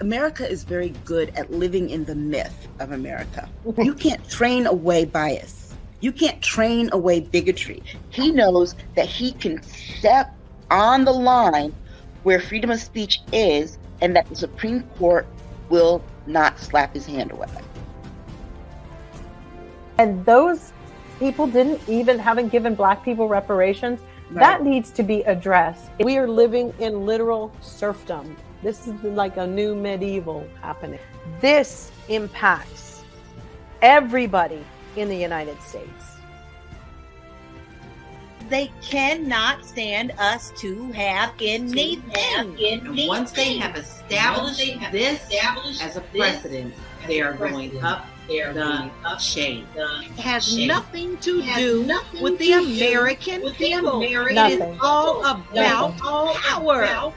America is very good at living in the myth of America. You can't train away bias. You can't train away bigotry. He knows that he can step on the line where freedom of speech is, and that the Supreme Court will not slap his hand away. And those people haven't given Black people reparations. Right. That needs to be addressed. We are living in literal serfdom. This is like a new medieval happening. This impacts everybody in the United States. They cannot stand us to have anything. Once they have established this as a precedent, they are going up the chain. It has nothing to do with the American people. It is all about power.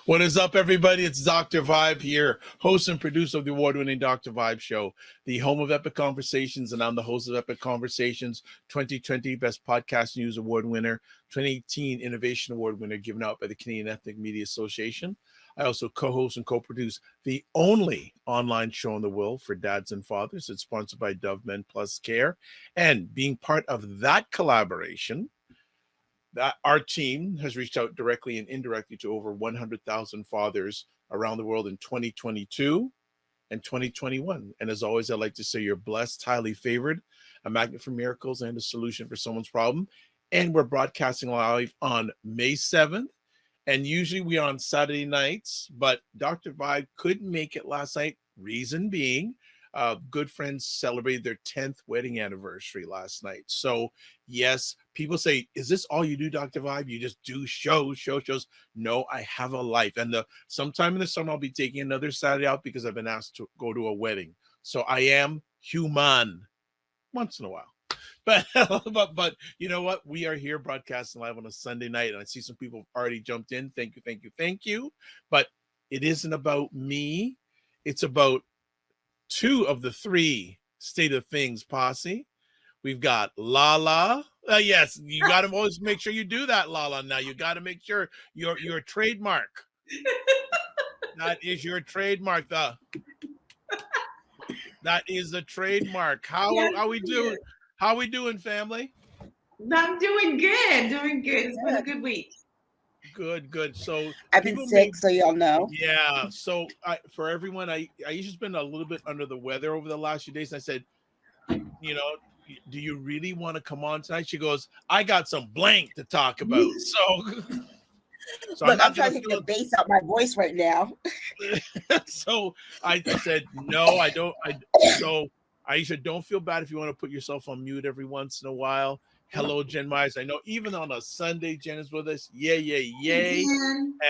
What is up, everybody? It's Dr. Vibe here, host and producer of the award-winning Dr. Vibe Show, the home of Epic Conversations, and I'm the host of Epic Conversations, 2020 Best Podcast News Award winner, 2018 Innovation Award winner given out by the Canadian Ethnic Media Association. I also co-host and co-produce the only online show in the world for dads and fathers. It's sponsored by Dove Men Plus Care, and being part of that collaboration, that our team has reached out directly and indirectly to over 100,000 fathers around the world in 2022 and 2021. And as always, I'd like to say you're blessed, highly favored, a magnet for miracles and a solution for someone's problem. And we're broadcasting live on May 7th. And usually we're on Saturday nights, but Dr. Vibe couldn't make it last night. Reason being, good friends celebrated their 10th wedding anniversary last night. So yes, people say, is this all you do, Dr. Vibe? You just do shows? No, I have a life. And sometime in the summer, I'll be taking another Saturday out because I've been asked to go to a wedding. So I am human once in a while. But you know what? We are here broadcasting live on a Sunday night, and I see some people have already jumped in. Thank you. But it isn't about me. It's about two of the three State of Things posse. We've got LaLa. Yes, you got to always make sure you do that, LaLa. Now you got to make sure your trademark. That is your trademark. That is the trademark. How are we doing? How we doing, family? I'm doing good. It's been a good week. Good. So I've been sick, so y'all know. Yeah. So for everyone, Aisha's been a little bit under the weather over the last few days. And I said, do you really want to come on tonight? She goes, I got some blank to talk about. So Look, I'm trying to get the bass out my voice right now. So I said, no, I don't. So Aisha, don't feel bad if you want to put yourself on mute every once in a while. Hello, Jen Myers. I know even on a Sunday, Jen is with us. Yay.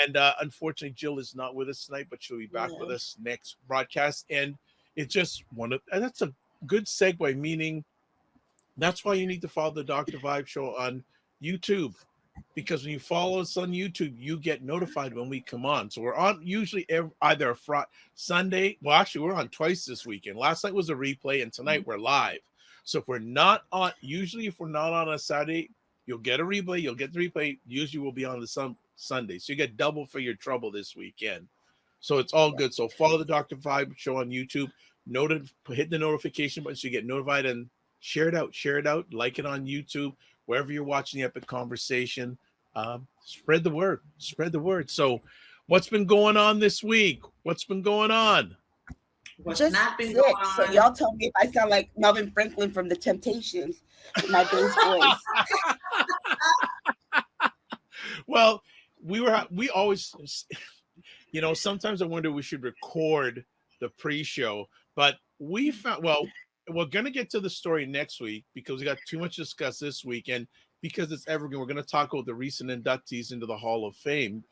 And unfortunately, Jill is not with us tonight, but she'll be back with us next broadcast. And it's just that's a good segue, meaning that's why you need to follow the Dr. Vibe Show on YouTube. Because when you follow us on YouTube, you get notified when we come on. So we're on usually either a Sunday. Well, actually, we're on twice this weekend. Last night was a replay, and tonight we're live. So if we're not on a Saturday, you'll get a replay. You'll get the replay. Usually we'll be on the Sunday. So you get double for your trouble this weekend. So it's all good. So follow the Dr. Vibe Show on YouTube. Hit the notification button so you get notified, and share it out. Like it on YouTube. Wherever you're watching the Epic Conversation, spread the word. So what's been going on this week? What's been going on? What's Just not been sick. going on? So y'all tell me if I sound like Melvin Franklin from The Temptations with my bass voice. Well, we always, sometimes I wonder we should record the pre-show, but we found, we're going to get to the story next week because we got too much to discuss this week. And because it's evergreen, we're going to talk about the recent inductees into the Hall of Fame,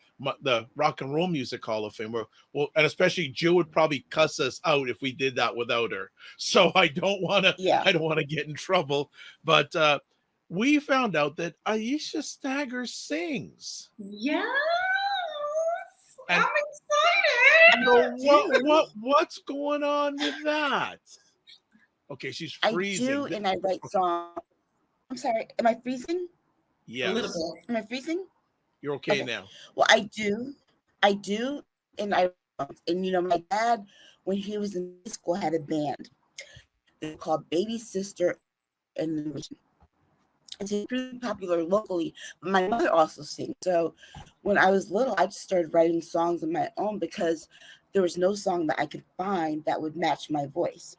the Rock and Roll Music Hall of Fame. And especially Jill would probably cuss us out if we did that without her. So I don't want to get in trouble. But we found out that Aisha Stagger sings. Yes. And I'm excited. What's going on with that? Okay, she's freezing. I do, and I write songs. I'm sorry. Am I freezing? Yes. A little bit. Am I freezing? You're okay now. Well, I do, and my dad, when he was in high school, had a band called Baby Sister and the Vision. It's pretty popular locally. But my mother also sings. So when I was little, I just started writing songs on my own because there was no song that I could find that would match my voice.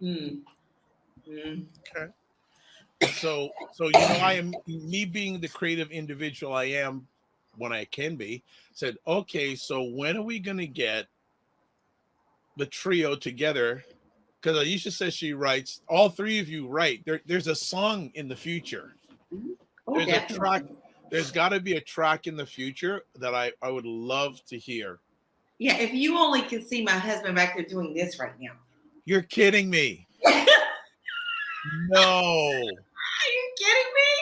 Mm. Okay. So I am, me being the creative individual I am when I can be, said, okay, so when are we gonna get the trio together? Because Aisha says she writes, all three of you write. There's a song in the future. Oh, There's definitely. a track. There's got to be a track in the future that I would love to hear. Yeah, if you only could see my husband back there doing this right now. You're kidding me. No. Are you kidding me?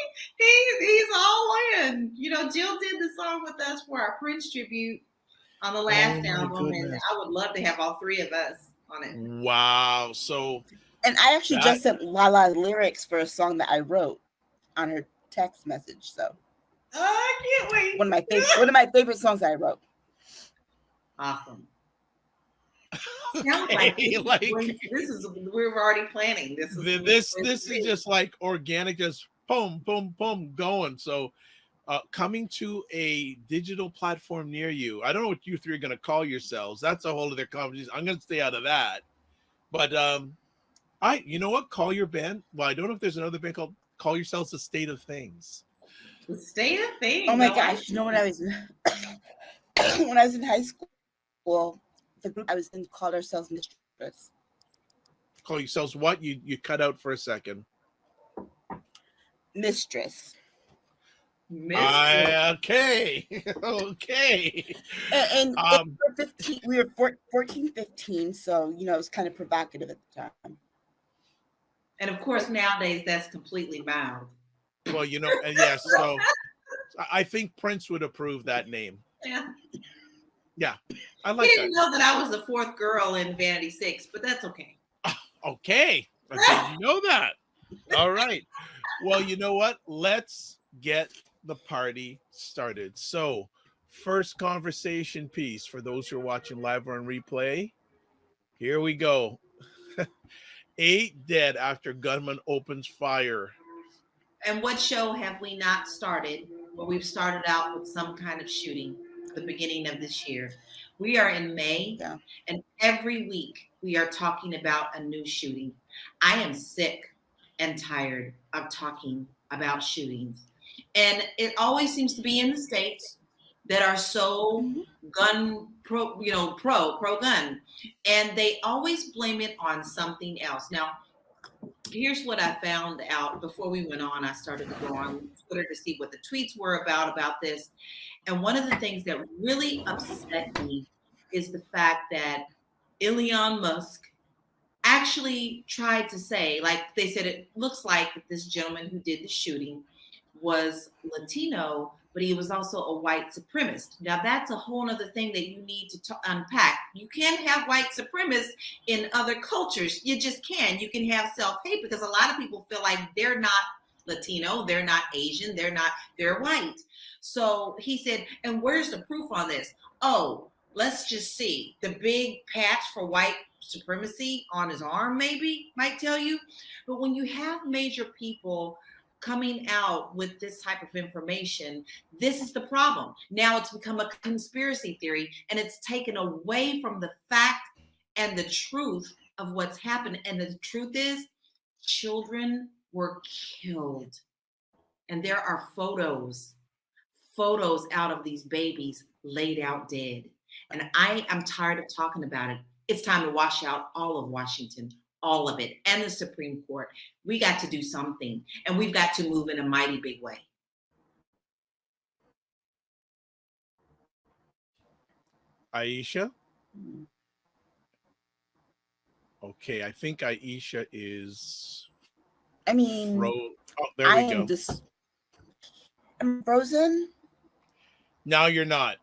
He's all in. Jill did the song with us for our Prince tribute on the last album, and I would love to have all three of us on it. Wow. So, and I actually just sent LaLa lyrics for a song that I wrote on her text message. So, I can't wait. One of my favorite songs I wrote. Awesome. Sounds like we're already planning. This is just like organic, just boom, boom, boom, going. So, coming to a digital platform near you. I don't know what you three are going to call yourselves. That's a whole other conversation. I'm going to stay out of that. But you know what? Call your band. Well, I don't know if there's another band called Call Yourselves The State of Things. The State of Things. Oh my gosh! When I was in high school, the group I was in called ourselves Mistress. Call yourselves what? You cut out for a second. Mistress. Okay. And we were 14, 15, so it was kind of provocative at the time. And of course, nowadays that's completely mild. Well, and yes, so I think Prince would approve that name. Yeah, I like that. He didn't know that I was the fourth girl in Vanity 6, but that's okay. Okay, I didn't know that. All right. Well, you know what? Let's get the party started. So, first conversation piece for those who are watching live or on replay. Here we go. 8 dead after gunman opens fire. And what show have we not started where we've started out with some kind of shooting at the beginning of this year? We are in May, and every week we are talking about a new shooting. I am sick and tired of talking about shootings. And it always seems to be in the states that are so pro-gun. And they always blame it on something else. Now, here's what I found out before we went on. I started to go on Twitter to see what the tweets were about this. And one of the things that really upset me is the fact that Elon Musk actually tried to say, like they said, it looks like this gentleman who did the shooting was Latino, but he was also a white supremacist. Now that's a whole other thing that you need to unpack. You can't have white supremacists in other cultures. You just can. You can have self-hate because a lot of people feel like they're not Latino, they're not Asian, they're white. So he said, and where's the proof on this? Oh, let's just see. The big patch for white supremacy on his arm maybe might tell you. But when you have major people coming out with this type of information, this is the problem. Now it's become a conspiracy theory, and it's taken away from the fact and the truth of what's happened. And the truth is, children were killed. And there are photos out of these babies laid out dead. And I am tired of talking about it. It's time to wash out all of Washington, all of it, and the Supreme Court. We got to do something, and we've got to move in a mighty big way. Aisha? Okay, I think Aisha is... there we go. I'm frozen. Now you're not.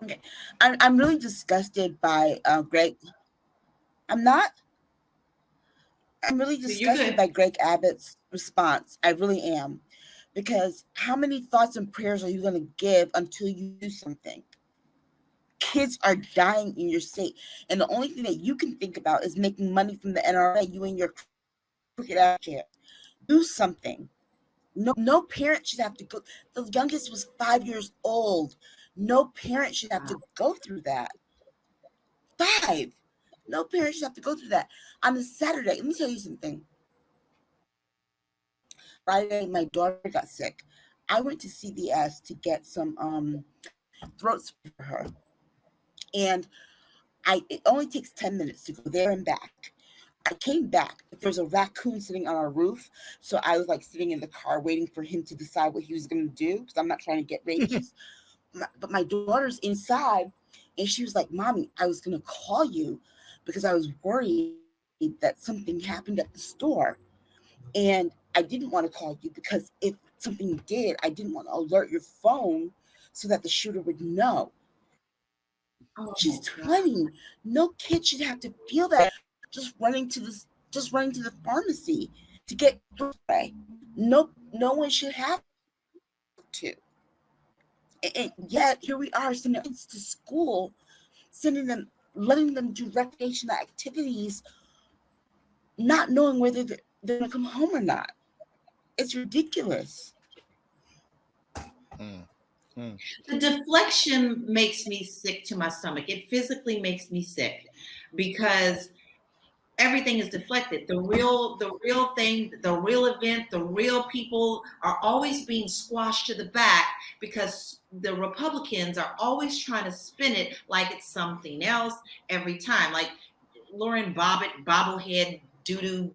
Okay. I'm really disgusted by Greg. I'm not? I'm really You're disgusted good. by Greg Abbott's response. I really am. Because how many thoughts and prayers are you going to give until you do something? Kids are dying in your state. And the only thing that you can think about is making money from the NRA, you and your crooked ass chair. Do something. No parent should have to go. The youngest was 5 years old. No parent should have to go through that. 5. No parent should have to go through that. On a Saturday, let me tell you something. Friday, my daughter got sick. I went to CVS to get some throat spray for her. And it only takes 10 minutes to go there and back. I came back, but there was a raccoon sitting on our roof. So I was like sitting in the car waiting for him to decide what he was going to do because I'm not trying to get rabies. But my daughter's inside and she was like, Mommy, I was going to call you because I was worried that something happened at the store. And I didn't want to call you because if something did, I didn't want to alert your phone so that the shooter would know. Oh, she's 20. No kid should have to feel that just running to the pharmacy to get spray. No one should have to. And yet here we are sending kids to school, letting them do recreational activities, not knowing whether they're gonna come home or not. It's ridiculous. The deflection makes me sick to my stomach. It physically makes me sick because everything is deflected. The real thing, the real event, the real people are always being squashed to the back because the Republicans are always trying to spin it like it's something else every time. Like Lauren Bobbitt, bobblehead doo-doo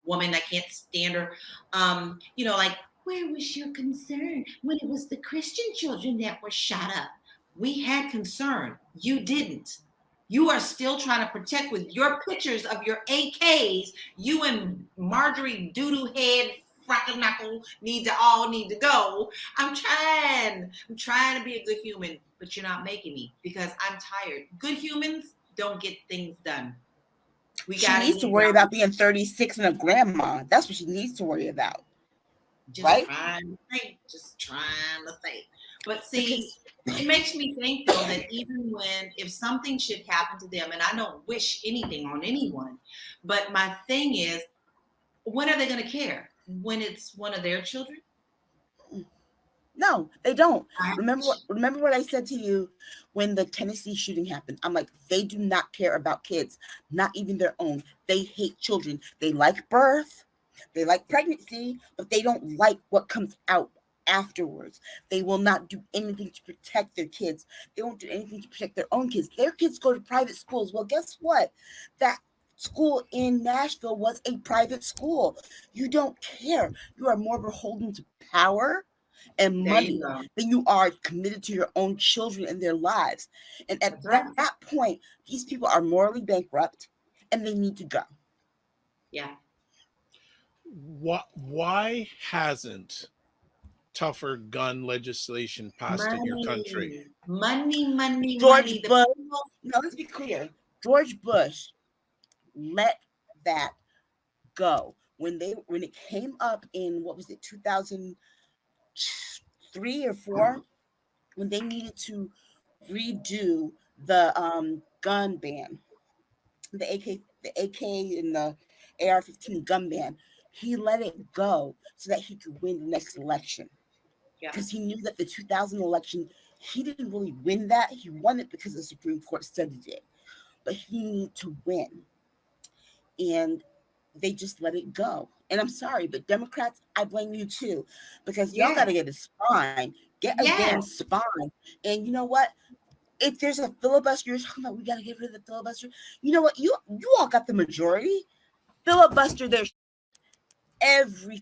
woman, I can't stand her. Like, where was your concern when it was the Christian children that were shot up? We had concern. You didn't. You are still trying to protect with your pictures of your AKs. You and Marjorie Doodoo Head Frackalknackle need to go. I'm trying to be a good human, but you're not making me because I'm tired. Good humans don't get things done. She needs to worry about being 36 and a grandma. That's what she needs to worry about. Just right? Just trying to think. But see, it makes me think though that even if something should happen to them, and I don't wish anything on anyone, but my thing is, when are they going to care? When it's one of their children? No, they don't. Remember what I said to you when the Tennessee shooting happened? I'm like, they do not care about kids, not even their own. They hate children. They like birth, they like pregnancy, but they don't like what comes out afterwards. They will not do anything to protect their kids. They won't do anything to protect their own kids. Their kids go to private schools. Well, guess what? That school in Nashville was a private school. You don't care. You are more beholden to power and money than you are committed to your own children and their lives. And at that point, these people are morally bankrupt and they need to go. Yeah. Why hasn't tougher gun legislation passed in your country? Money. George Bush. Now let's be clear. George Bush let that go when it came up in 2003 or 4, when they needed to redo the gun ban, the AK and the AR-15 gun ban. He let it go so that he could win the next election. Because he knew that the 2000 election, he didn't really win that. He won it because the Supreme Court studied it. But he needed to win. And they just let it go. And I'm sorry, but Democrats, I blame you too. Because y'all got to get a spine. Get a damn spine. And you know what? If there's a filibuster, you're talking about we got to get rid of the filibuster. You know what? You all got the majority. Filibuster their every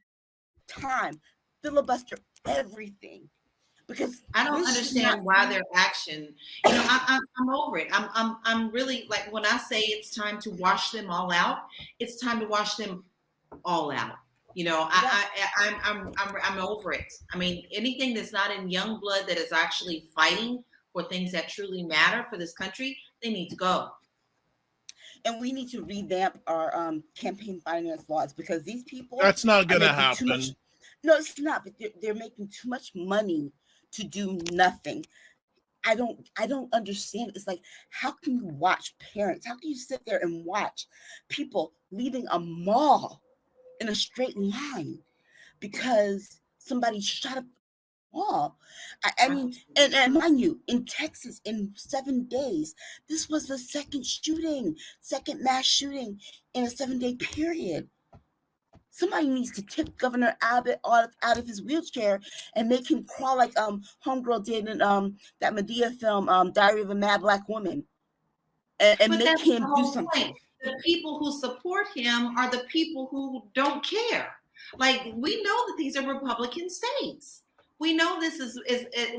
time. Filibuster everything. Because I don't understand why their action. I'm over it. I'm really, like, when I say it's time to wash them all out, it's time to wash them all out. I'm over it. I mean, anything that's not in young blood that is actually fighting for things that truly matter for this country, they need to go. And we need to revamp our campaign finance laws, because these people That's not are going to making happen. too much. No, it's not. But they're making too much money to do nothing. I don't understand. It's like, how can you watch parents? How can you sit there and watch people leaving a mall in a straight line because somebody shot up the mall? I mean, and mind you, in Texas, in 7 days, this was the second mass shooting in a 7-day period. Somebody needs to tip Governor Abbott out of his wheelchair and make him crawl like Homegirl did in that Medea film, Diary of a Mad Black Woman, and But make that's the him do whole something. point. The people who support him are the people who don't care. Like, we know that these are Republican states. We know this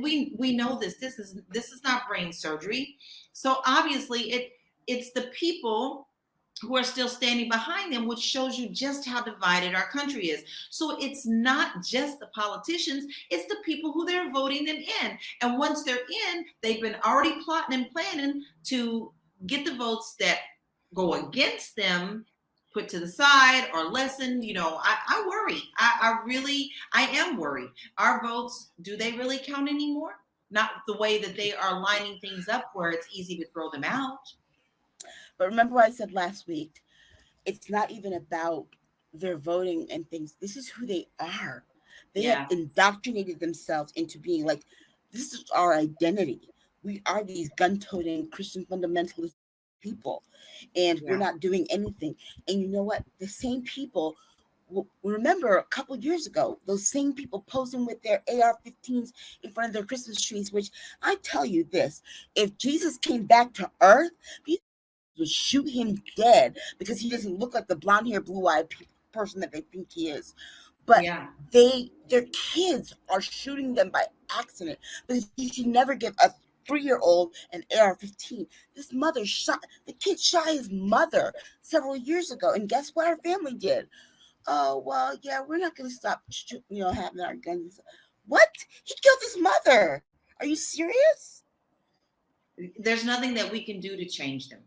we know this. This is not brain surgery. So obviously it's the people who are still standing behind them, which shows you just how divided our country is. So it's not just the politicians, it's the people who they're voting them in. And once they're in, they've been already plotting and planning to get the votes that go against them put to the side or lessened. I worry. I am worried. Our votes, do they really count anymore? Not the way that they are lining things up where it's easy to throw them out. But remember what I said last week, it's not even about their voting and things. This is who they are. They have indoctrinated themselves into being like, this is our identity. We are these gun-toting Christian fundamentalist people, and we're not doing anything. And you know what? The same people, remember a couple years ago, those same people posing with their AR-15s in front of their Christmas trees, which I tell you this, if Jesus came back to earth, would shoot him dead, because he doesn't look like the blonde hair, blue-eyed person that they think he is. But their kids are shooting them by accident, because you should never give a 3-year-old an AR-15. This mother the kid shot his mother several years ago, and guess what our family did? Oh, well, yeah, we're not going to stop having our guns. What? He killed his mother. Are you serious? There's nothing that we can do to change them.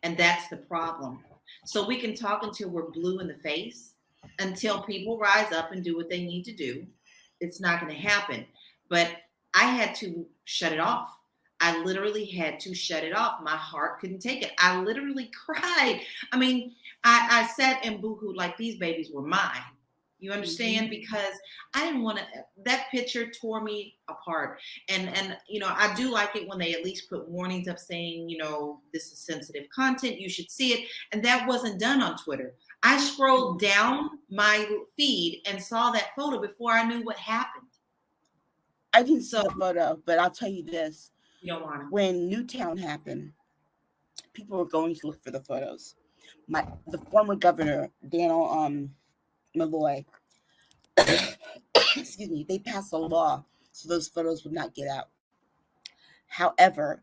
And that's the problem. So we can talk until we're blue in the face, until people rise up and do what they need to do. It's not going to happen. But I had to shut it off. I literally had to shut it off. My heart couldn't take it. I literally cried. I mean, I sat and boohooed like these babies were mine. You understand? Because I didn't want to, that picture tore me apart. And I do like it when they at least put warnings up saying, this is sensitive content, you should see it. And that wasn't done on Twitter. I scrolled down my feed and saw that photo before I knew what happened. I didn't see the photo, but I'll tell you this. You don't want to. When Newtown happened, people were going to look for the photos. The former governor, Daniel Malloy, excuse me, they passed a law so those photos would not get out. However,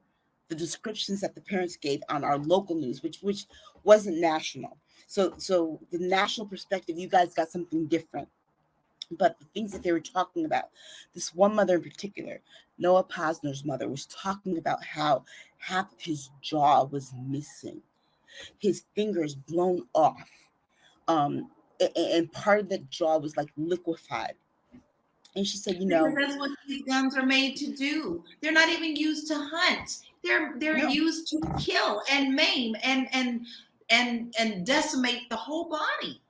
the descriptions that the parents gave on our local news, which wasn't national, so the national perspective, you guys got something different. But the things that they were talking about, this one mother in particular, Noah Posner's mother, was talking about how half of his jaw was missing, his fingers blown off, and part of the jaw was like liquefied. And she said, because that's what these guns are made to do. They're not even used to hunt. They're used to kill and maim and decimate the whole body.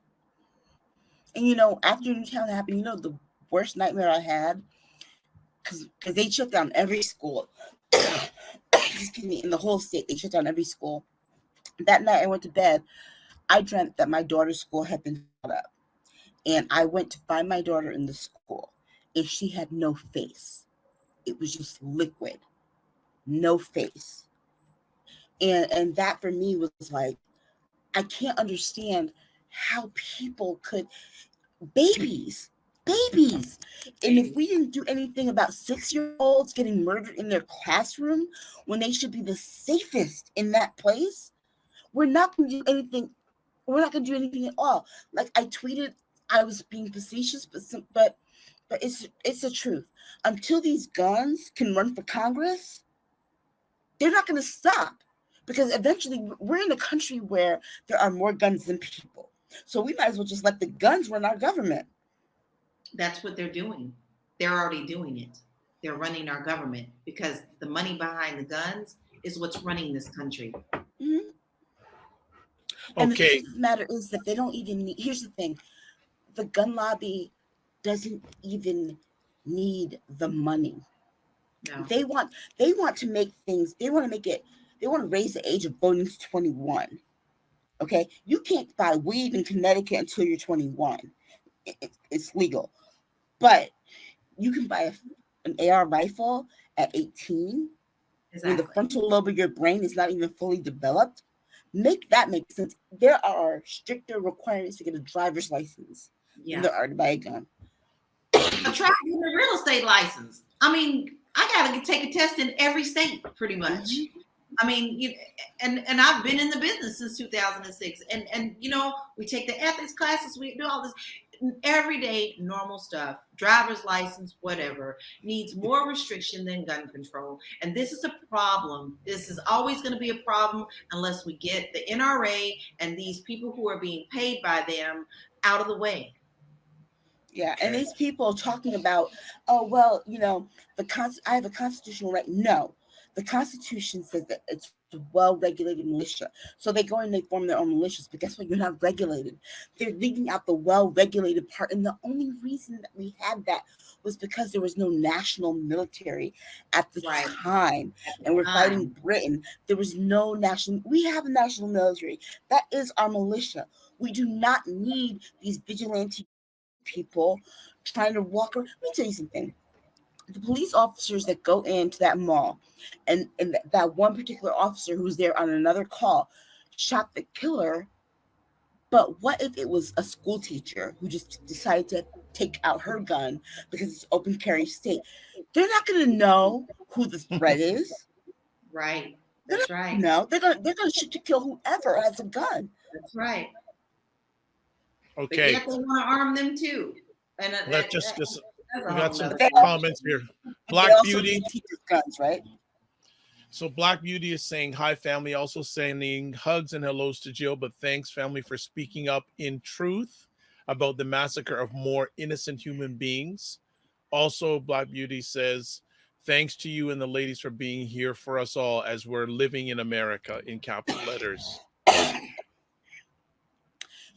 And after Newtown happened, the worst nightmare I had, because they shut down every school. Excuse me, in the whole state, they shut down every school. That night I went to bed, I dreamt that my daughter's school had been shut up. And I went to find my daughter in the school, and she had no face. It was just liquid, no face. And that for me was like, I can't understand how people could, babies. And if we didn't do anything about 6-year-olds getting murdered in their classroom when they should be the safest in that place, we're not going to do anything. We're not going to do anything at all. Like I tweeted, I was being facetious, but it's the truth. Until these guns can run for Congress, they're not going to stop, because eventually we're in a country where there are more guns than people. So we might as well just let the guns run our government. That's what they're doing. They're already doing it. They're running our government because the money behind the guns is what's running this country. Mm-hmm. And the Okay. truth of the matter is that they don't even need, here's the thing, the gun lobby doesn't even need the money. No. They want to make things, they want to raise the age of voting to 21. Okay? You can't buy weed in Connecticut until you're 21. It's legal. But you can buy an AR rifle at 18 when the frontal lobe of your brain is not even fully developed. Make that make sense. There are stricter requirements to get a driver's license than there are to buy a gun. Try getting a real estate license. I mean, I got to take a test in every state, pretty much. Mm-hmm. I mean, and I've been in the business since 2006, and you know, we take the ethics classes, we do all this everyday normal stuff. Driver's license, whatever, needs more restriction than gun control, and this is a problem. This is always going to be a problem unless we get the NRA and these people who are being paid by them out of the way. Yeah, and these people talking about, oh well, you know, I have a constitutional right. No, the Constitution says that it's a well-regulated militia. So they go and they form their own militias, but guess what? You're not regulated. They're leaving out the well-regulated part. And the only reason that we had that was because there was no national military at the time. And we're fighting Britain. There was no national, we have a national military. That is our militia. We do not need these vigilante people trying to walk around. Let me tell you something. The police officers that go into that mall and that one particular officer who's there on another call shot the killer. But what if it was a school teacher who just decided to take out her gun because it's open carry state? They're not going to know who the threat is. Right. That's right. No, they're going to shoot to kill whoever has a gun. That's right. Okay. But yet they want to arm them too. And let's just we got some comments here. Black Beauty guns, right? So Black Beauty is saying, hi family, also sending hugs and hellos to Jill, but thanks family for speaking up in truth about the massacre of more innocent human beings. Also, Black Beauty says, thanks to you and the ladies for being here for us all as we're living in America, in capital letters.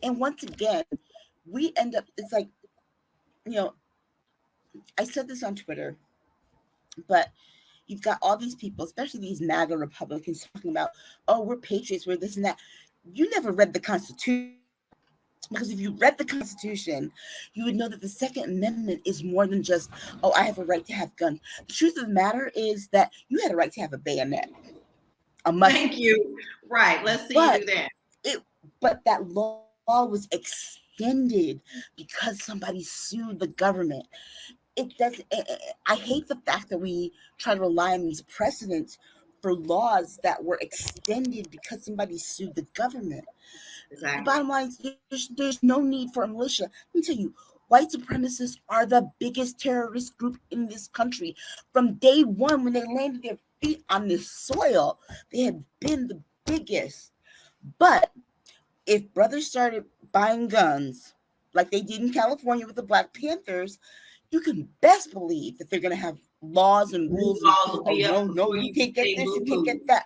And once again, we end up, it's like, you know, I said this on Twitter, but you've got all these people, especially these MAGA Republicans, talking about, oh, we're patriots, we're this and that. You never read the Constitution. Because if you read the Constitution, you would know that the Second Amendment is more than just, oh, I have a right to have guns. The truth of the matter is that you had a right to have a bayonet. Thank you. Right. Let's see you do that. But that law was extended because somebody sued the government. It doesn't. I hate the fact that we try to rely on these precedents for laws that were extended because somebody sued the government. Exactly. The bottom line is there's no need for a militia. Let me tell you, white supremacists are the biggest terrorist group in this country. From day one, when they landed their feet on this soil, they have been the biggest. But if brothers started buying guns like they did in California with the Black Panthers, you can best believe that they're going to have laws and rules. No, you can't get this, you can't get that.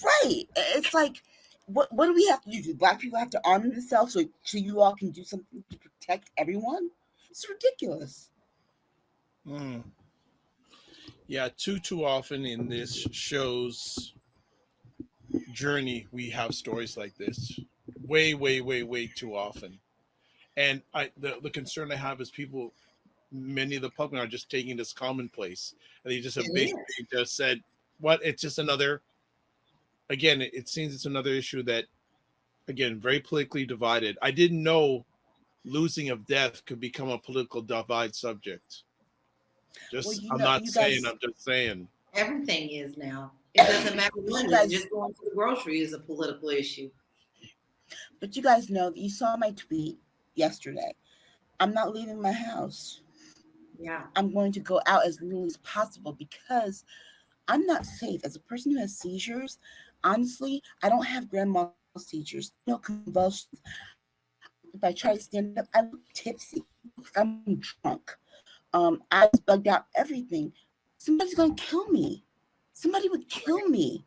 Right. It's like, what do we have to do? Do Black people have to arm themselves so you all can do something to protect everyone? It's ridiculous. Yeah, too often in this show's journey, we have stories like this. Way too often. And the concern I have is many of the public are just taking this commonplace. And they just just said, what? It's just another, again, it seems it's another issue that, again, very politically divided. I didn't know losing of death could become a political divide subject. I'm just saying. Everything is now. It doesn't matter when, just going to the grocery is a political issue. But you guys know that you saw my tweet yesterday. I'm not leaving my house. Yeah. I'm going to go out as little as possible because I'm not safe. As a person who has seizures, honestly, I don't have grandma seizures, no convulsions. If I try to stand up, I look tipsy. I'm drunk. I was bugged out, everything. Somebody's going to kill me. Somebody would kill me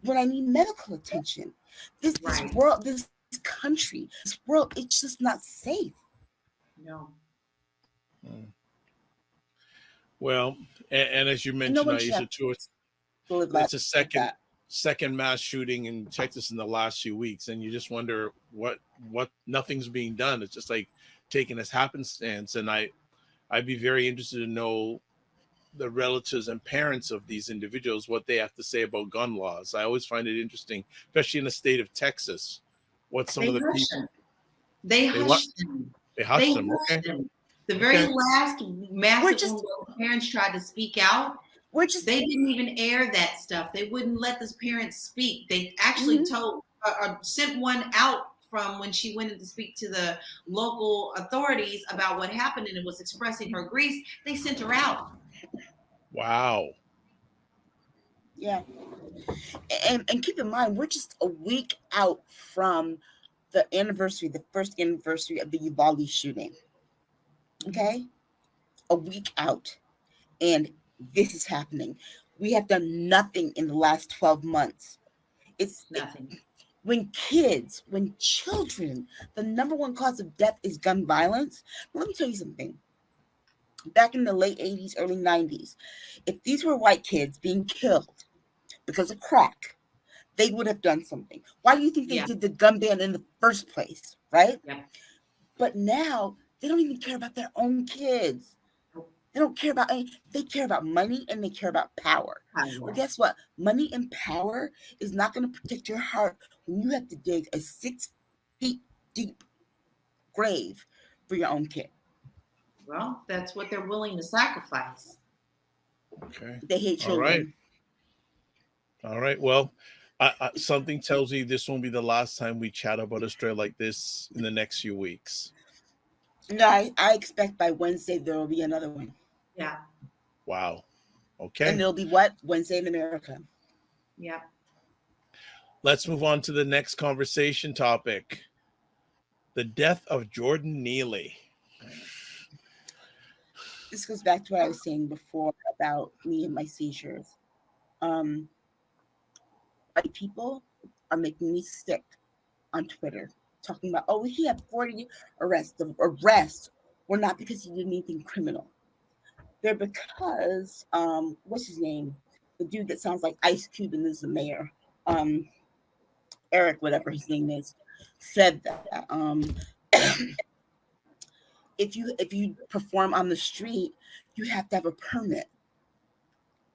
when I need medical attention. This world, this country, this world, it's just not safe. No. Well, and as you mentioned, Aisha, too, it's a second mass shooting in Texas in the last few weeks, and you just wonder what nothing's being done. It's just like taking this happenstance, and I'd be very interested to know the relatives and parents of these individuals, what they have to say about gun laws. I always find it interesting, especially in the state of Texas, what some of the people they hushed them. They hushed them. Okay. The very last massive one where parents tried to speak out, they didn't even air that stuff. They wouldn't let the parents speak. They actually told or sent one out from when she went in to speak to the local authorities about what happened and it was expressing her grief. They sent her out. Wow. Yeah. And keep in mind, we're just a week out from the first anniversary of the Uvalde shooting. Okay? A week out. And this is happening. We have done nothing in the last 12 months. It's nothing. When children, the number one cause of death is gun violence. Let me tell you something. Back in the late 80s, early 90s, if these were white kids being killed because of crack, they would have done something. Why do you think they did the gun ban in the first place, right? Yeah. But now they don't even care about their own kids. They don't care about any, they care about money and they care about power. Well, guess what? Money and power is not going to protect your heart when you have to dig a 6 feet deep grave for your own kid. Well, that's what they're willing to sacrifice. Okay. They hate children. All right. Well, something tells me this won't be the last time we chat about a story like this in the next few weeks. No, I expect by Wednesday there will be another one. Yeah. Wow. Okay. And it'll be what? Wednesday in America. Yeah. Let's move on to the next conversation topic. The death of Jordan Neely. This goes back to what I was saying before about me and my seizures. White people are making me sick on Twitter, talking about, oh, he had 40 arrests. The arrests were not because he did anything criminal. They're because, what's his name? The dude that sounds like Ice Cube and is the mayor. Eric, whatever his name is, said that if you perform on the street, you have to have a permit.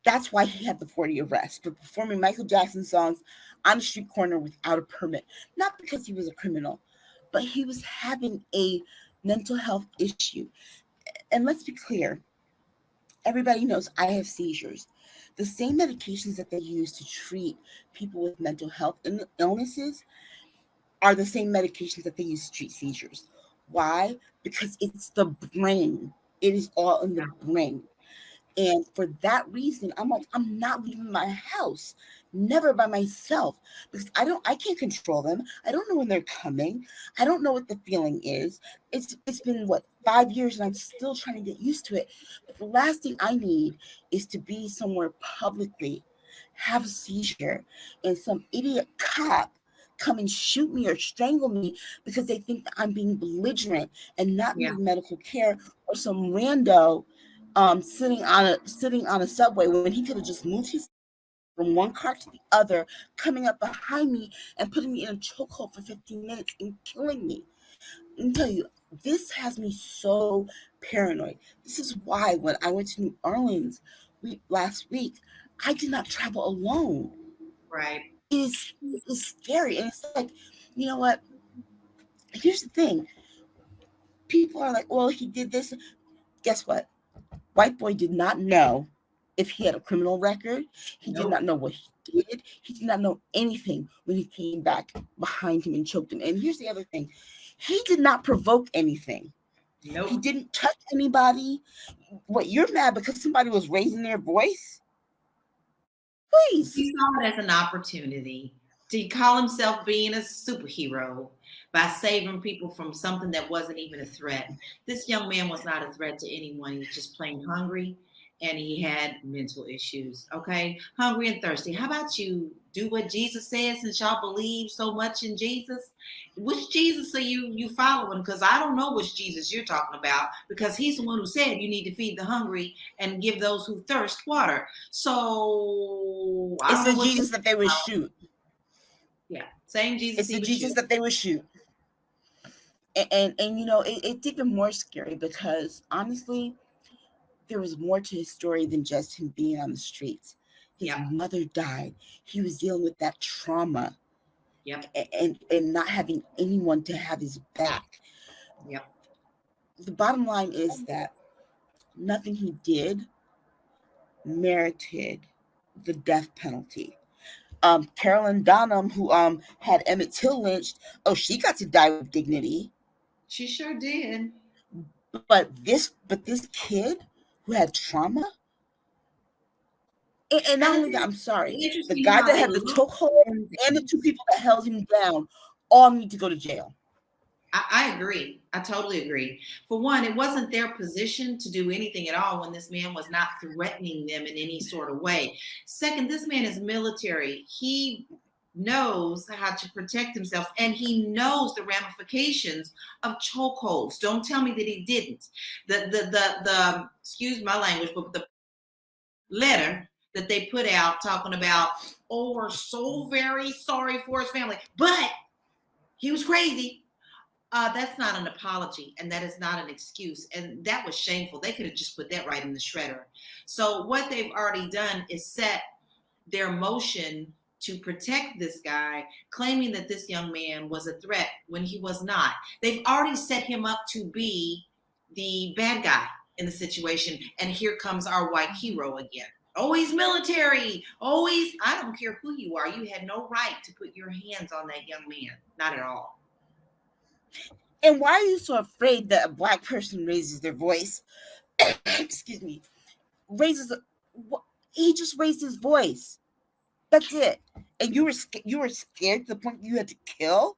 That's why he had the 40 arrests for performing Michael Jackson songs on the street corner without a permit. Not because he was a criminal, but he was having a mental health issue. And let's be clear, everybody knows I have seizures. The same medications that they use to treat people with mental health illnesses are the same medications that they use to treat seizures. Why? Because it's the brain. It is all in the brain. And for that reason, I'm like, I'm not leaving my house, never by myself, because I can't control them. I don't know when they're coming. I don't know what the feeling is. It's been 5 years and I'm still trying to get used to it. But the last thing I need is to be somewhere publicly, have a seizure, and some idiot cop come and shoot me or strangle me because they think that I'm being belligerent and not needing medical care, or some rando sitting on a subway when he could have just moved his from one car to the other, coming up behind me and putting me in a chokehold for 15 minutes and killing me. Let me tell you, this has me so paranoid. This is why when I went to New Orleans last week, I did not travel alone. Right. It's scary. And it's like, you know what? Here's the thing. People are like, well, he did this. Guess what? White boy did not know if he had a criminal record. He did not know what he did. He did not know anything when he came back behind him and choked him. And here's the other thing. He did not provoke anything. Nope. He didn't touch anybody. What, you're mad because somebody was raising their voice? Please. He saw it as an opportunity to call himself being a superhero by saving people from something that wasn't even a threat. This young man was not a threat to anyone. He was just plain hungry, and he had mental issues. Okay, hungry and thirsty. How about you do what Jesus says, since y'all believe so much in Jesus? Which Jesus are you following? Because I don't know which Jesus you're talking about, because he's the one who said you need to feed the hungry and give those who thirst water. So it's the Jesus that they would shoot. Yeah, same Jesus. It's the Jesus that they would shoot. And it's even more scary because honestly, there was more to his story than just him being on the streets. His mother died. He was dealing with that trauma. And not having anyone to have his back. The bottom line is that nothing he did merited the death penalty. Carolyn Donham, who had Emmett Till lynched, she got to die with dignity. She sure did. But this kid who had trauma, and not only that, I'm sorry, the guy that had the chokehold and the two people that held him down all need to go to jail. I agree. I totally agree. For one, it wasn't their position to do anything at all when this man was not threatening them in any sort of way. Second, this man is military. He knows how to protect himself, and he knows the ramifications of chokeholds. Don't tell me that he didn't. The excuse my language, but the letter that they put out talking about, we're so very sorry for his family, but he was crazy. That's not an apology, and that is not an excuse, and that was shameful. They could have just put that right in the shredder. So what they've already done is set their motion to protect this guy, claiming that this young man was a threat when he was not. They've already set him up to be the bad guy in the situation, and here comes our white hero again. He's military. I don't care who you are. You had no right to put your hands on that young man. Not at all. And why are you so afraid that a Black person raises their voice? Excuse me. He just raised his voice. That's it. And you were scared to the point you had to kill?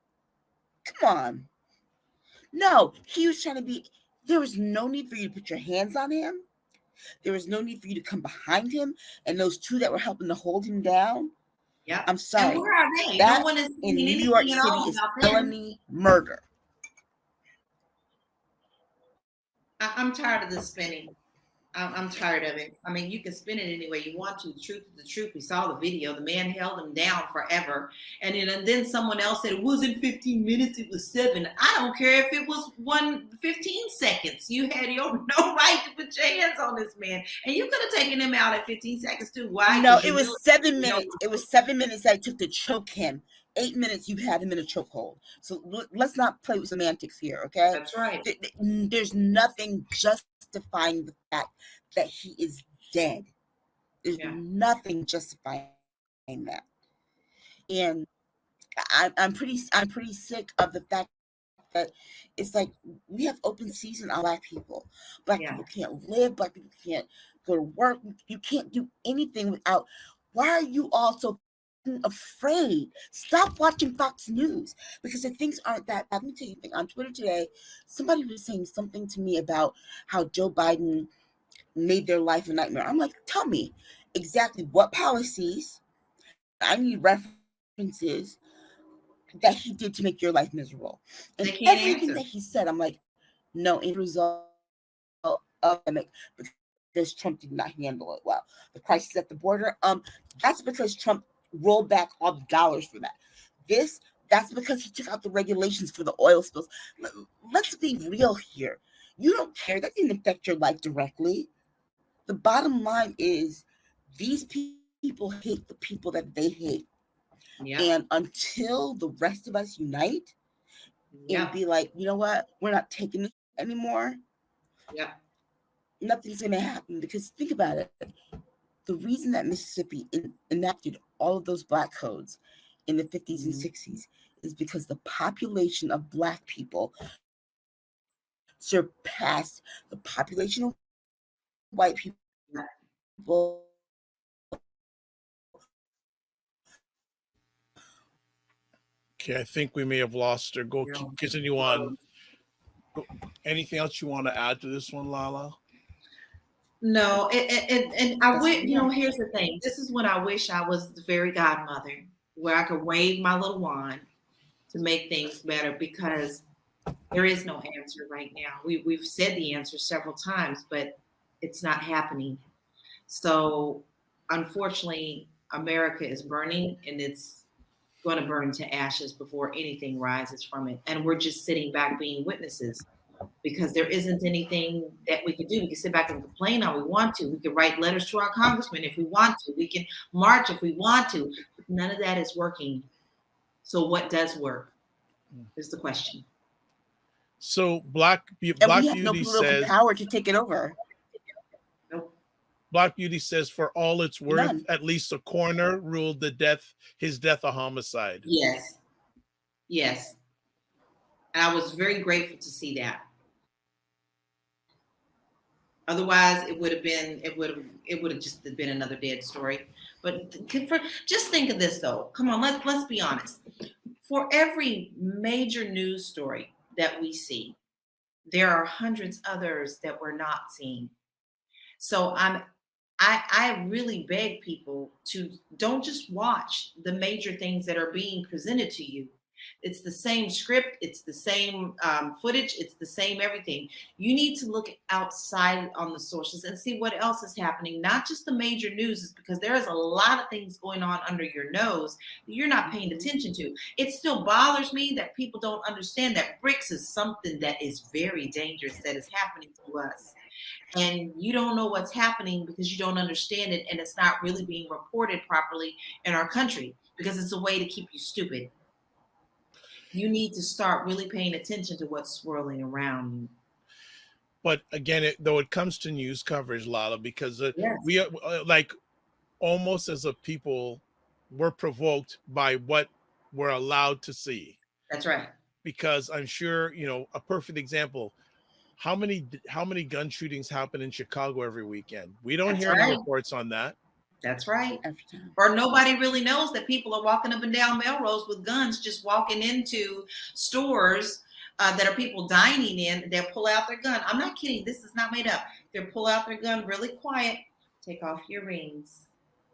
Come on. No, he was trying to be. There was no need for you to put your hands on him. There was no need for you to come behind him. And those two that were helping to hold him down. Yeah. I'm sorry. And where are they? That no one is in New York City is felony murder. I'm tired of this spinning. I'm tired of it. I mean, you can spin it any way you want to. The truth is the truth. We saw the video. The man held him down forever. And then someone else said it wasn't 15 minutes, it was 7. I don't care if it was 15 seconds. You had no right to put your hands on this man. And you could have taken him out at 15 seconds too. Why? No, it was 7 minutes. It was 7 minutes that it took to choke him. 8 minutes you had him in a chokehold. So let's not play with semantics here, okay? That's right. There's nothing justifying the fact that he is dead. There's nothing justifying that. And I'm pretty sick of the fact that it's like we have open season on Black people. Black people can't live. Black people can't go to work. You can't do anything without. Why are you all so afraid? Stop watching Fox News, because the things aren't that bad. Let me tell you something. On Twitter today, somebody was saying something to me about how Joe Biden made their life a nightmare. I'm like, tell me exactly what policies. I need references that he did to make your life miserable. And everything that he said, I'm like, no, in result of it, because Trump did not handle it well. The crisis at the border, that's because Trump rolled back all the dollars for that. That's because he took out the regulations for the oil spills. Let's be real here. You don't care. That didn't affect your life directly. The bottom line is these people hate the people that they hate. Yeah. And until the rest of us unite and be like, you know what? We're not taking this anymore. Yeah. Nothing's going to happen, because think about it. The reason that Mississippi enacted all of those Black codes in the 50s and 60s is because the population of Black people surpassed the population of white people Okay, I think we may have lost her. Go continue on. Anything else you want to add to this one, LaLa? No, and I wish, here's the thing. This is when I wish I was the fairy godmother, where I could wave my little wand to make things better, because there is no answer right now. We've said the answer several times, but it's not happening. So unfortunately, America is burning, and it's going to burn to ashes before anything rises from it. And we're just sitting back being witnesses, because there isn't anything that we can do. We can sit back and complain all we want to. We can write letters to our congressman if we want to. We can march if we want to. But none of that is working. So what does work is the question. So Black we have no Beauty political says power to take it over. Black Beauty says, for all it's worth, None. at least a coroner ruled his death a homicide. Yes. Yes. And I was very grateful to see that. Otherwise, it would have just been another dead story. But just think of this, though. Come on, let's be honest. For every major news story that we see, there are hundreds others that we're not seeing. So I really beg people to don't just watch the major things that are being presented to you. It's the same script. It's the same footage. It's the same everything. You need to look outside on the sources and see what else is happening. Not just the major news, because there is a lot of things going on under your nose that you're not paying attention to. It still bothers me that people don't understand that bricks is something that is very dangerous that is happening to us. And you don't know what's happening because you don't understand it, and it's not really being reported properly in our country, because it's a way to keep you stupid. You need to start really paying attention to what's swirling around you. But again, it comes to news coverage, LaLa, because Yes. we are like almost as a people, we're provoked by what we're allowed to see. That's right. Because I'm sure, a perfect example. How many gun shootings happen in Chicago every weekend? We don't hear any reports on that. That's right. Or nobody really knows that people are walking up and down Melrose with guns, just walking into stores that are people dining in. They'll pull out their gun. I'm not kidding. This is not made up. They'll pull out their gun really quiet. Take off your rings.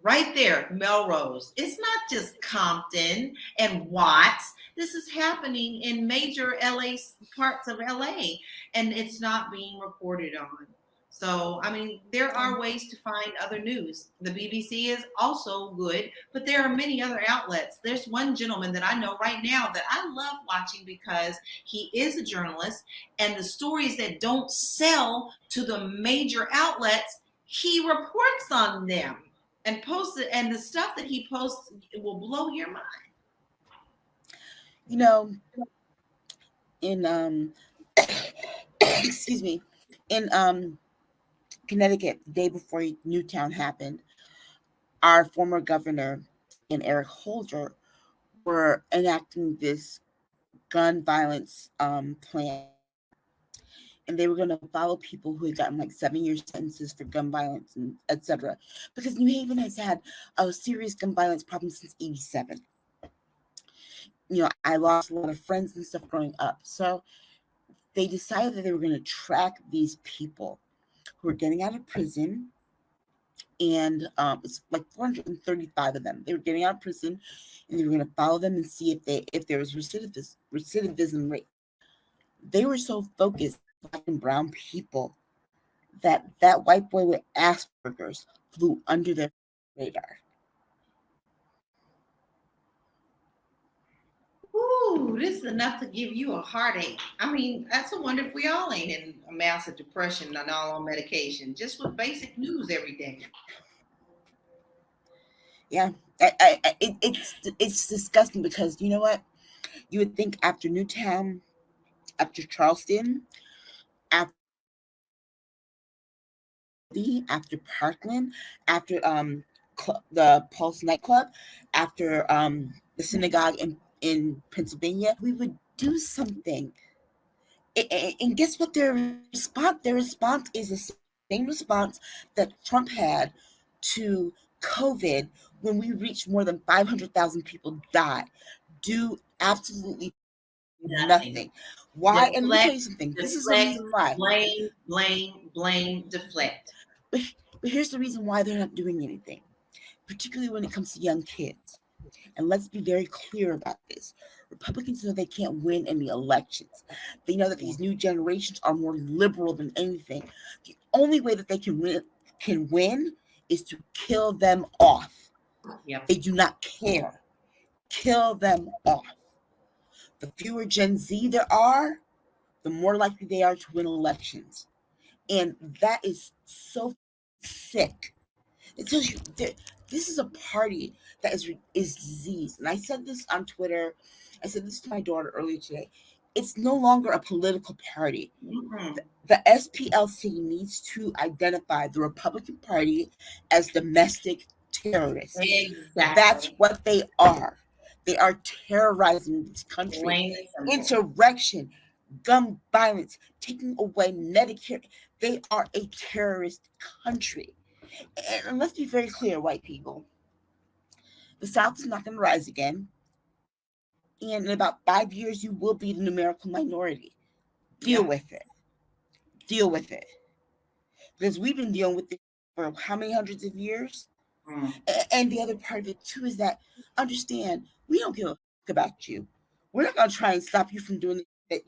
Right there, Melrose. It's not just Compton and Watts. This is happening in major LA parts of LA, and it's not being reported on. So, I mean, there are ways to find other news. The BBC is also good, but there are many other outlets. There's one gentleman that I know right now that I love watching because he is a journalist, and the stories that don't sell to the major outlets, he reports on them and posts it, and the stuff that he posts will blow your mind. In excuse me, in Connecticut, the day before Newtown happened, our former governor and Eric Holder were enacting this gun violence plan, and they were going to follow people who had gotten like 7-year sentences for gun violence and etc. Because New Haven has had a serious gun violence problem since '87. I lost a lot of friends and stuff growing up, so they decided that they were going to track these people who were getting out of prison, and it's like 435 of them. They were getting out of prison, and they were going to follow them and see if there was recidivism rate. They were so focused on black and brown people that white boy with Asperger's flew under their radar. Ooh, this is enough to give you a heartache. I mean, that's a wonder if we all ain't in a massive depression and all on medication, just with basic news every day. Yeah, it's disgusting, because you know what? You would think after Newtown, after Charleston, after Parkland, after the Pulse nightclub, after the synagogue in Pennsylvania, we would do something. And guess what? Their response is the same response that Trump had to COVID when we reached more than 500,000 people die. Do absolutely nothing. Why? Deflect, and let me tell you something. This is the reason why. Blame, deflect. But here's the reason why they're not doing anything, particularly when it comes to young kids. And let's be very clear about this. Republicans know they can't win any elections. They know that these new generations are more liberal than anything. The only way that they can win is to kill them off. Yep. They do not care. Kill them off. The fewer Gen Z there are, the more likely they are to win elections. And that is so sick. It tells you this is a party that is diseased. And I said this on Twitter. I said this to my daughter earlier today. It's no longer a political party. Mm-hmm. The SPLC needs to identify the Republican Party as domestic terrorists. Exactly. That's what they are. They are terrorizing this country. Insurrection, gun violence, taking away Medicare. They are a terrorist country. And let's be very clear, white people. The South is not going to rise again. And in about 5 years, you will be the numerical minority. Deal with it. Deal with it. Because we've been dealing with it for how many hundreds of years? And the other part of it, too, is that understand, we don't give a fuck about you. We're not going to try and stop you from doing it.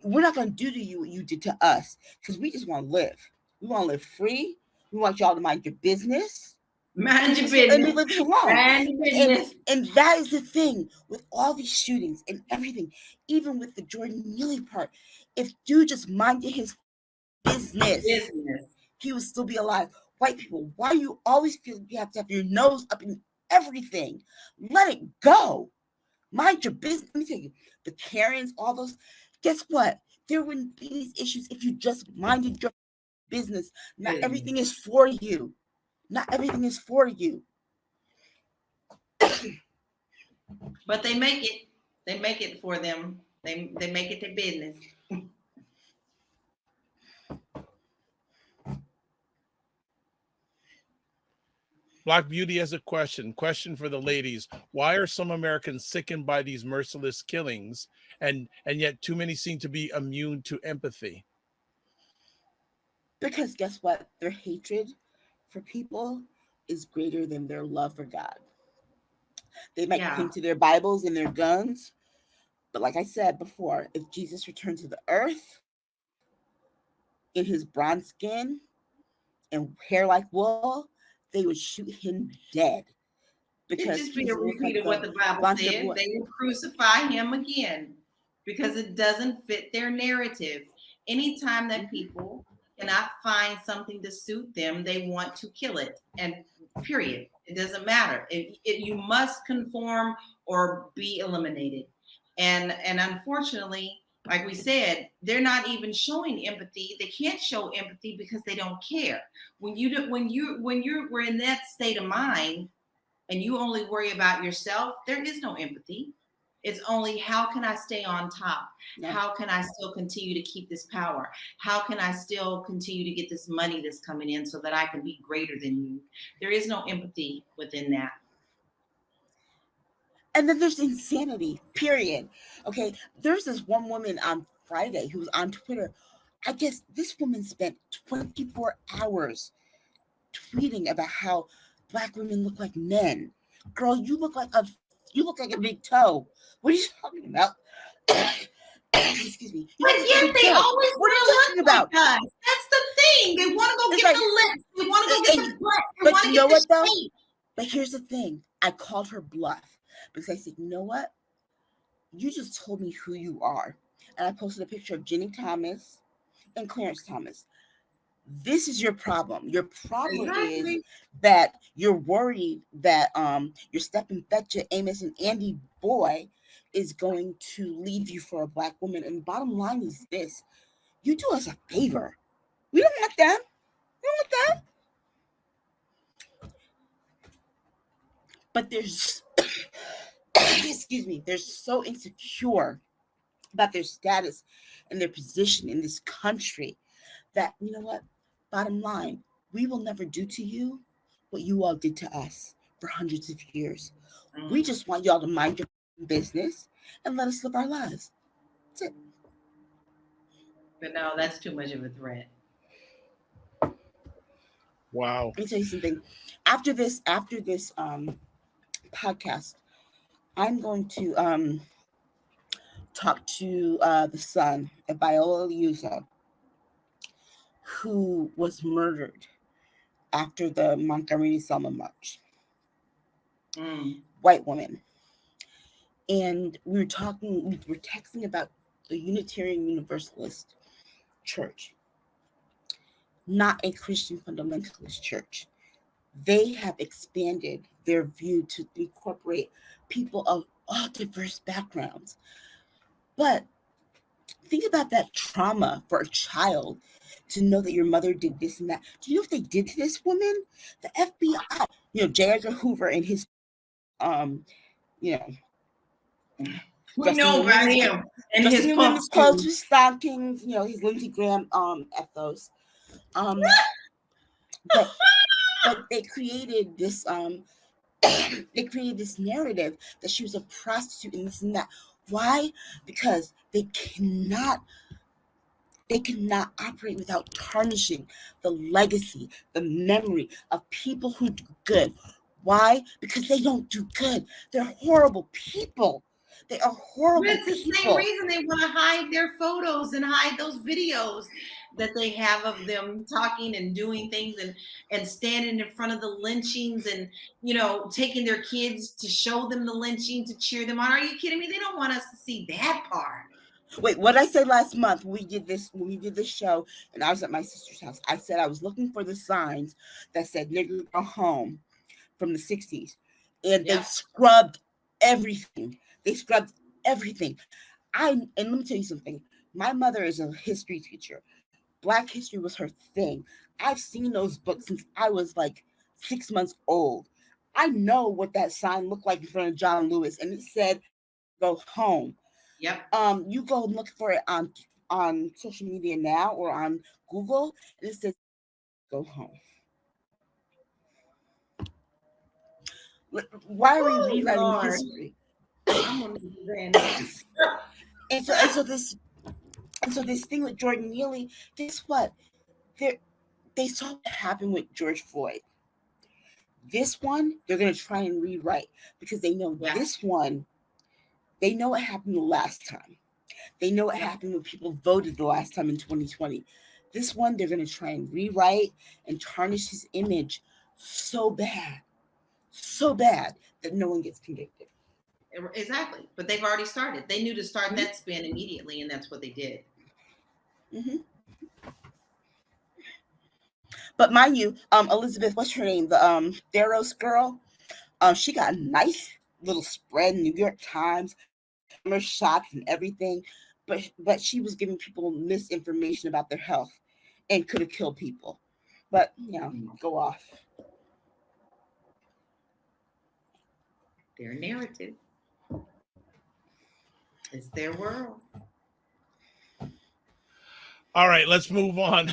We're not going to do to you what you did to us because we just want to live. We want to live free. We want y'all to mind your business. Mind your business. And we live alone. Mind your business. And that is the thing with all these shootings and everything, even with the Jordan Neely part. If dude just minded his business, he would still be alive. White people, why do you always feel you have to have your nose up in everything? Let it go. Mind your business. Let me tell you, the Karens, all those, guess what? There wouldn't be these issues if you just minded your business. Not everything is for you. Not everything is for you. But they make it. They make it for them. They make it their business. Black Beauty has a question for the ladies. Why are some Americans sickened by these merciless killings and yet too many seem to be immune to empathy? Because guess what? Their hatred for people is greater than their love for God. They might cling to their Bibles and their guns, but like I said before, if Jesus returned to the earth in his bronze skin and hair like wool, they would shoot him dead. Because just be a repeat of what the Bible said. They will crucify him again because it doesn't fit their narrative. Anytime that people cannot find something to suit them, they want to kill it. And period. It doesn't matter. You must conform or be eliminated. And unfortunately, like we said, they're not even showing empathy. They can't show empathy because they don't care. When we're in that state of mind and you only worry about yourself, there is no empathy. It's only how can I stay on top? Yeah. How can I still continue to keep this power? How can I still continue to get this money that's coming in so that I can be greater than you? There is no empathy within that. And then there's insanity, period. Okay, there's this one woman on Friday who was on Twitter. I guess this woman spent 24 hours tweeting about how Black women look like men. Girl, you look like a big toe. What are you talking about? Excuse me. But yet they always what are you talking about? Like us. That's the thing. They want to go get the lips. They want to go get the butt. But you know what though? But here's the thing. I called her bluff because I said, you know what? You just told me who you are. And I posted a picture of Jenny Thomas and Clarence Thomas. This is your problem. Your problem is that you're worried that your step-and-fetcher Amos and Andy boy is going to leave you for a Black woman. And the bottom line is this. You do us a favor. We don't want them. We don't want them. But there's, excuse me, they're so insecure about their status and their position in this country that, you know what? Bottom line, we will never do to you what you all did to us for hundreds of years. We just want y'all to mind your business, and let us live our lives. That's it. But no, that's too much of a threat. Wow. Let me tell you something. After this podcast, I'm going to talk to the son of Viola Liuzzo, who was murdered after the Montgomery Selma March. White woman. And we were texting about the Unitarian Universalist Church, not a Christian fundamentalist church. They have expanded their view to incorporate people of all diverse backgrounds. But think about that trauma for a child to know that your mother did this and that. Do you know what they did to this woman? The FBI, J. Edgar Hoover and his, we know about him and his women's clothes with stockings, his Lindsey Graham ethos. But they created this narrative that she was a prostitute and this and that. Why? Because they cannot operate without tarnishing the legacy, the memory of people who do good. Why? Because they don't do good. They're horrible people. They are horrible people. It's the same reason they want to hide their photos and hide those videos that they have of them talking and doing things and standing in front of the lynchings and, taking their kids to show them the lynching, to cheer them on. Are you kidding me? They don't want us to see that part. Wait, what did I say last month when we did this show and I was at my sister's house? I said I was looking for the signs that said "nigger go home" from the 60s, and they scrubbed everything. And let me tell you something. My mother is a history teacher. Black history was her thing. I've seen those books since I was like 6 months old. I know what that sign looked like in front of John Lewis, and it said "go home." Yep. You go and look for it on social media now or on Google, and it says "go home." Why are we rewriting history? I'm gonna do that. And so this thing with Jordan Neely, guess what? They saw what happened with George Floyd. This one, they're gonna try and rewrite because they know this one. They know what happened the last time. They know what happened when people voted the last time in 2020. This one, they're going to try and rewrite and tarnish his image so bad that no one gets convicted. Exactly. But they've already started. They knew to start that spin immediately, and that's what they did. Mm-hmm. But mind you, Elizabeth, what's her name? The Theros girl. She got a nice little spread in New York Times, camera shots and everything, but she was giving people misinformation about their health and could have killed people. But go off. Their narrative. It's their world. All right, let's move on.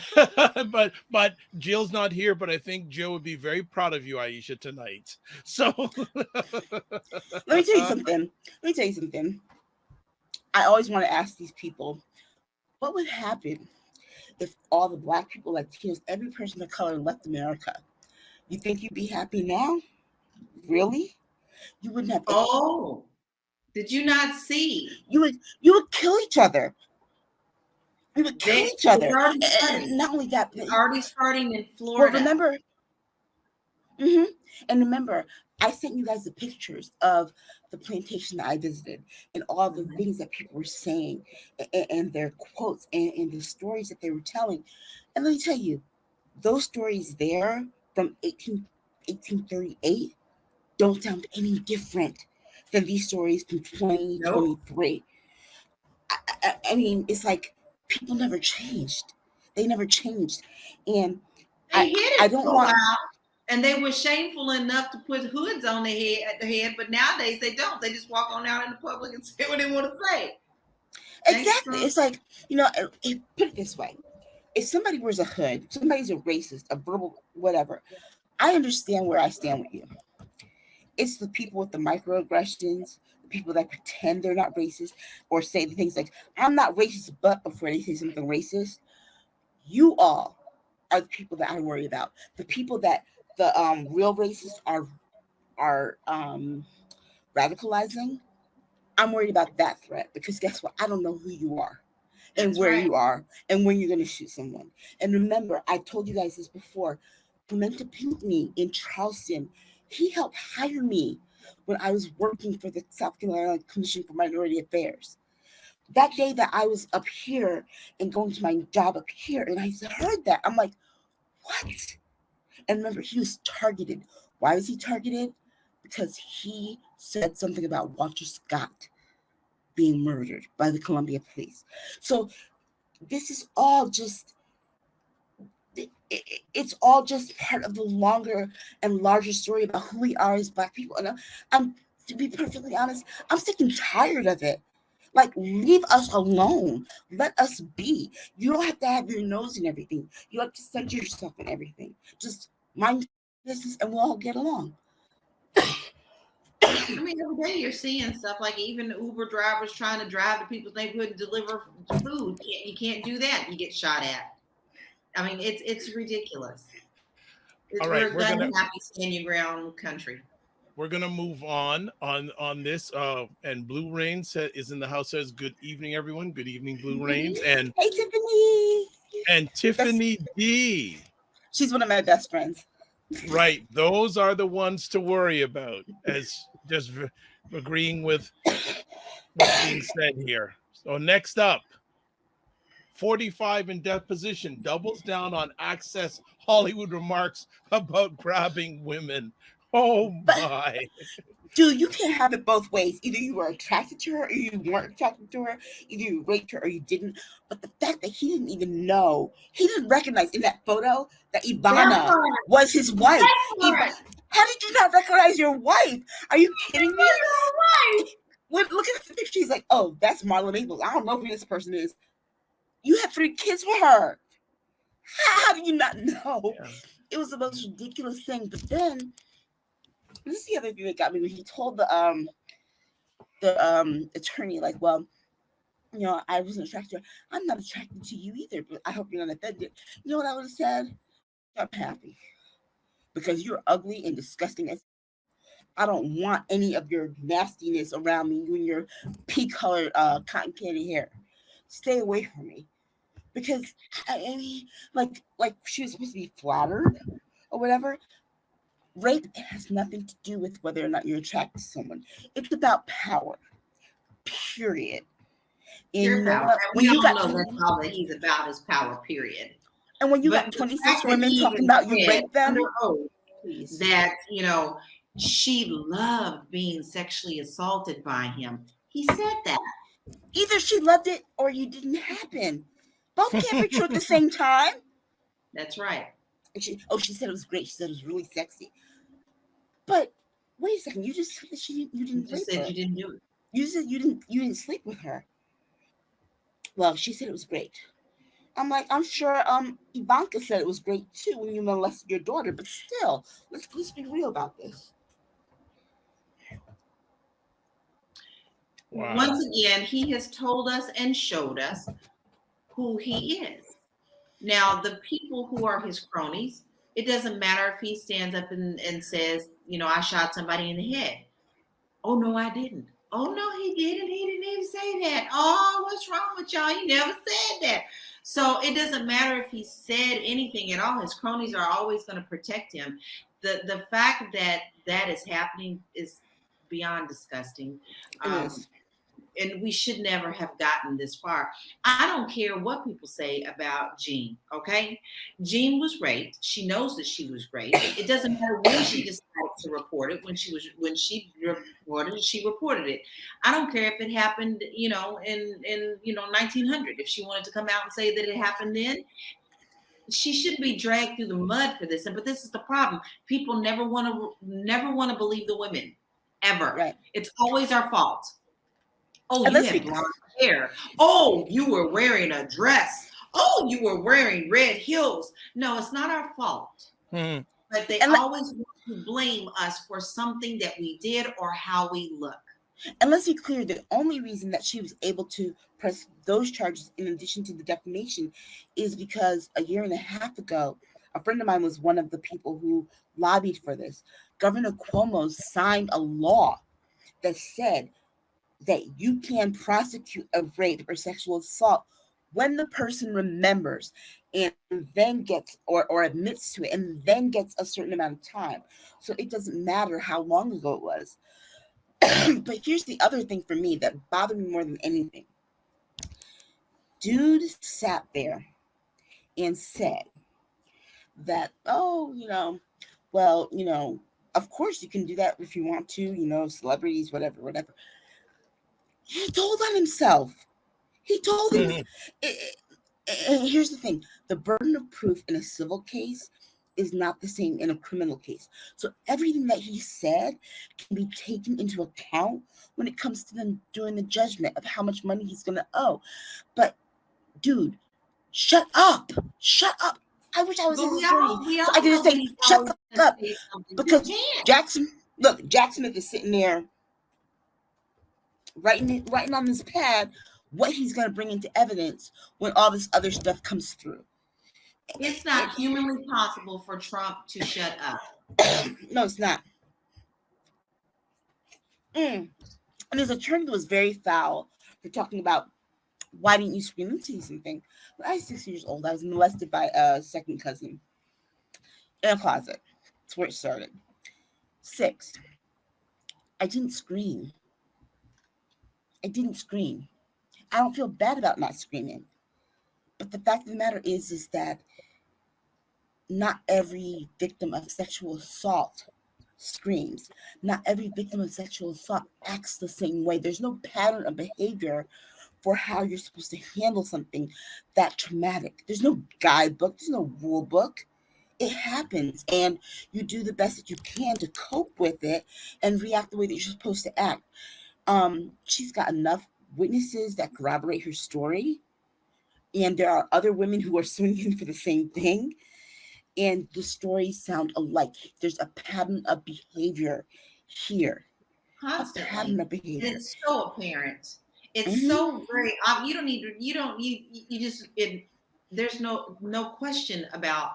but Jill's not here, but I think Jill would be very proud of you, Aisha, tonight. So let me tell you something. I always want to ask these people, what would happen if all the Black people, Latinos, every person of color left America? You think you'd be happy now? Really? You wouldn't have. Oh, did you not see? You would kill each other. We would kill each other. And not only that, it's already starting in Florida. Well, remember. Mm-hmm. And remember, I sent you guys the pictures of the plantation that I visited and all the things that people were saying and their quotes and the stories that they were telling. And let me tell you, those stories there from 1838 don't sound any different than these stories from 2023. Nope. I mean, it's like people never changed. They never changed. And I don't want... And they were shameful enough to put hoods on their head, but nowadays they don't. They just walk on out in the public and say what they want to say. Exactly. It's like, put it this way. If somebody wears a hood, somebody's a racist, a verbal, whatever, I understand where I stand with you. It's the people with the microaggressions, people that pretend they're not racist or say the things like, I'm not racist, but before they say something racist, you all are the people that I worry about. The people that the real racists are radicalizing. I'm worried about that threat, because guess what? I don't know who you are and That's where right. you are and when you're going to shoot someone. And remember, I told you guys this before. Clementa Pinckney in Charleston, he helped hire me when I was working for the South Carolina Commission for Minority Affairs. That day that I was up here and going to my job up here, and I heard that, I'm like, what? And remember, he was targeted. Why was he targeted? Because he said something about Walter Scott being murdered by the Columbia Police. So this is all just, it's all just part of the longer and larger story about who we are as Black people. And I'm, to be perfectly honest, I'm sick and tired of it. Like, leave us alone. Let us be. You don't have to have your nose in everything. You have to censor yourself in everything. Just mind business and we'll all get along. I mean, every day you're seeing stuff like even Uber drivers trying to drive to people's neighborhood and deliver food. You can't do that. You get shot at. I mean, it's ridiculous. All right, We're a gun happy, stand your ground country. We're gonna move on this. And Blue Rain is in the house. Says good evening, everyone. Good evening, Blue Rains. And hey, Tiffany. And Tiffany D. She's one of my best friends. Right, those are the ones to worry about, as just agreeing with what's being said here. So next up, 45 in deposition doubles down on Access Hollywood remarks about grabbing women. Oh my. Dude, you can't have it both ways. Either you were attracted to her or you weren't attracted to her. Either you raped her or you didn't. But the fact that he didn't even know, he didn't recognize in that photo that Ivana was his wife. How did you not recognize your wife? Are you kidding me? Look at the picture. He's like, oh, that's Marla Maples. I don't know who this person is. You had 3 kids with her. How do you not know? Yeah. It was the most ridiculous thing. But then, this is the other thing that got me when he told the attorney, like, well, you know, I wasn't attracted to her. I'm not attracted to you either, but I hope you're not offended. You know what I would have said? I'm happy. Because you're ugly and disgusting. I don't want any of your nastiness around me, you and your pea-colored cotton candy hair. Stay away from me. Because, I mean, like she was supposed to be flattered or whatever. Rape has nothing to do with whether or not you're attracted to someone. It's about power, period. When you got know that's all that he's about is power, period. And when you got 26 women talking about you raped them, that, you know, she loved being sexually assaulted by him. He said that. Either she loved it or you didn't happen. Both can't be true at the same time. That's right. And she said it was great. She said it was really sexy. But wait a second, you just said that you didn't. You said you didn't do it. You said you didn't sleep with her. Well, she said it was great. I'm like, I'm sure Ivanka said it was great too when you molested your daughter, but still, let's be real about this. Wow. Once again, he has told us and showed us who he is. Now, the people who are his cronies, it doesn't matter if he stands up and says, you know, I shot somebody in the head. Oh, no, I didn't. Oh, no, he didn't. He didn't even say that. Oh, what's wrong with y'all? He never said that. So it doesn't matter if he said anything at all. His cronies are always going to protect him. The fact that is happening is beyond disgusting. And we should never have gotten this far. I don't care what people say about Jean, okay? Jean was raped. She knows that she was raped. It doesn't matter when she decided to report it. When she reported it, she reported it. I don't care if it happened, you know, in 1900. If she wanted to come out and say that it happened then, she shouldn't be dragged through the mud for this. But this is the problem. People never want to believe the women, ever. Right. It's always our fault. Oh, you had blonde hair. Oh, you were wearing a dress. Oh, you were wearing red heels. No, it's not our fault. But they always want to blame us for something that we did or how we look. And let's be clear, the only reason that she was able to press those charges in addition to the defamation is because a year and a half ago, a friend of mine was one of the people who lobbied for this. Governor Cuomo signed a law that said that you can prosecute a rape or sexual assault when the person remembers and then gets or admits to it and then gets a certain amount of time. So it doesn't matter how long ago it was. But here's the other thing for me that bothered me more than anything. Dude sat there and said that, oh, well, of course you can do that if you want to, celebrities, whatever. He told on himself. He told him. And here's the thing. The burden of proof in a civil case is not the same in a criminal case. So everything that he said can be taken into account when it comes to them doing the judgment of how much money he's going to owe. But, dude, shut up. Shut up. I wish I was his attorney. So I could just say, shut the fuck up. Because Jackson Smith is sitting there writing on his pad what he's going to bring into evidence when all this other stuff comes through. It's not humanly possible for Trump to shut up. No, it's not. And his attorney was very foul for talking about, why didn't you scream into something? When I was 6 years old, I was molested by a second cousin in a closet. That's where it started. 6. I didn't scream. I don't feel bad about not screaming. But the fact of the matter is that not every victim of sexual assault screams. Not every victim of sexual assault acts the same way. There's no pattern of behavior for how you're supposed to handle something that traumatic. There's no guidebook. There's no rule book. It happens, and you do the best that you can to cope with it and react the way that you're supposed to act. She's got enough witnesses that corroborate her story, and there are other women who are suing him for the same thing, and the stories sound alike. There's a pattern of behavior here. Constantly. A pattern of behavior. It's so apparent. It's so very. You don't need to. You just. There's no question about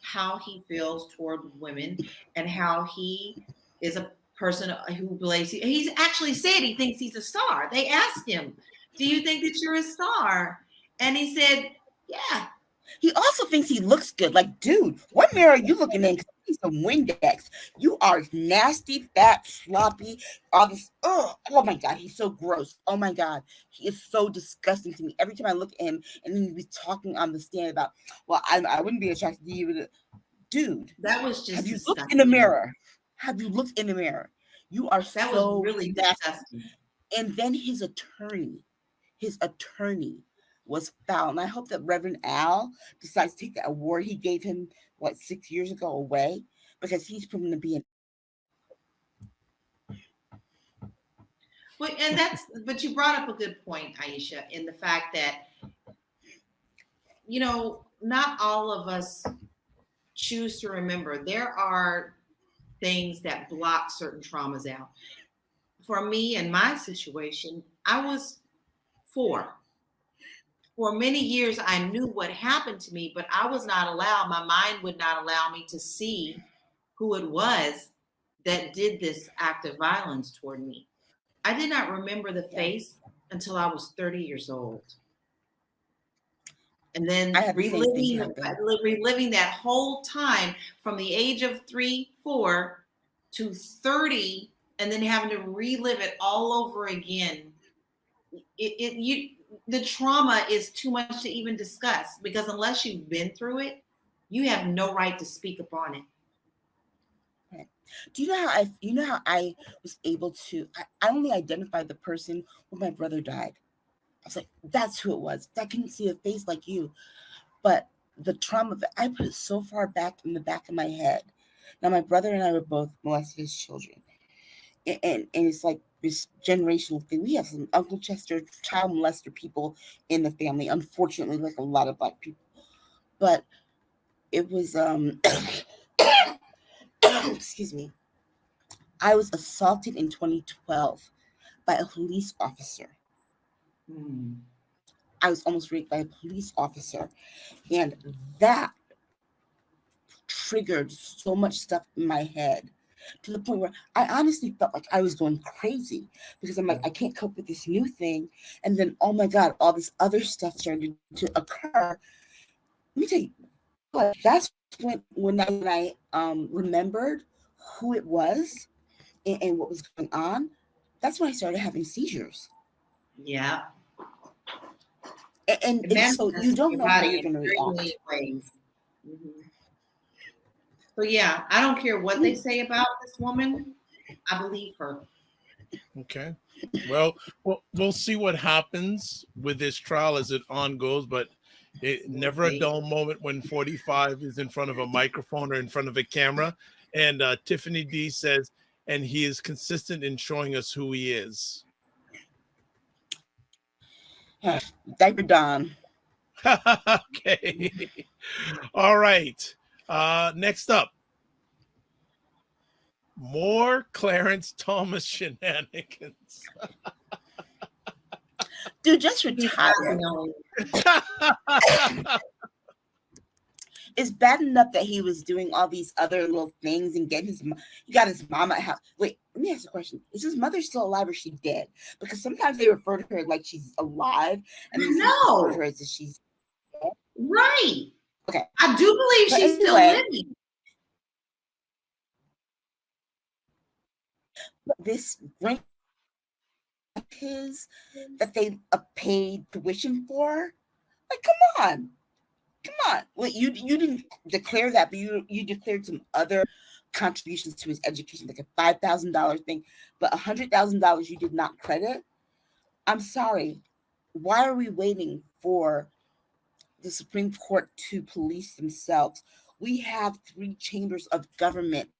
how he feels toward women and how he is a person who believes he's actually said he thinks he's a star. They asked him, "Do you think that you're a star?" And he said, "Yeah." He also thinks he looks good. Like, dude, what mirror are you looking in? Need some Windex. You are nasty, fat, sloppy. All this. Oh my God, he's so gross. Oh my God, he is so disgusting to me. Every time I look at him, and then he's talking on the stand about, well, I wouldn't be attracted to you, dude. That was just. Have you looked in the mirror? Have you looked in the mirror? You are that so was really nasty. disgusting. And then his attorney was foul. And I hope that Reverend Al decides to take that award he gave him, 6 years ago away, because he's proven to be Well, but you brought up a good point, Aisha, in the fact that, not all of us choose to remember. There are things that block certain traumas out. For me, in my situation, I was 4. For many years, I knew what happened to me, but I was not allowed. My mind would not allow me to see who it was that did this act of violence toward me. I did not remember the face until I was 30 years old. And then reliving that whole time from the age of 3, 4 to 30, and then having to relive it all over again. The trauma is too much to even discuss, because unless you've been through it, you have no right to speak upon it. Right. Do you know how I was able to? I only identified the person when my brother died. I was like, that's who it was. I couldn't see a face like you, but the trauma, I put it so far back in the back of my head. Now, my brother and I were both molested as children, and it's like this generational thing. We have some Uncle Chester child molester people in the family, unfortunately, like a lot of Black people. But it was excuse me. I was assaulted in 2012 by a police officer. I was almost raped by a police officer. And that triggered so much stuff in my head to the point where I honestly felt like I was going crazy because I'm like, I can't cope with this new thing. And then, oh my God, all this other stuff started to occur. Let me tell you, like, that's when I remembered who it was and what was going on. That's when I started having seizures. Yeah. And so you don't know how you're going to react. So yeah, I don't care what they say about this woman. I believe her. Okay. Well, we'll see what happens with this trial as it on goes, but it never a dull moment when 45 is in front of a microphone or in front of a camera. And Tiffany D says, and he is consistent in showing us who he is. Diaper Don. Okay. All right. Next up, more Clarence Thomas shenanigans. Dude, just retire. It's bad enough that he was doing all these other little things and he got his mama out. Wait, let me ask you a question. Is his mother still alive or is she dead? Because sometimes they refer to her like she's alive and then refer to her as if she's dead. Right. Okay. I do believe But she's still living. But this grant his that they paid tuition for, like, come on. Well, you didn't declare that, but you declared some other contributions to his education, like a $5,000 thing, but $100,000 you did not credit. I'm sorry. Why are we waiting for the Supreme Court to police themselves? We have 3 chambers of government: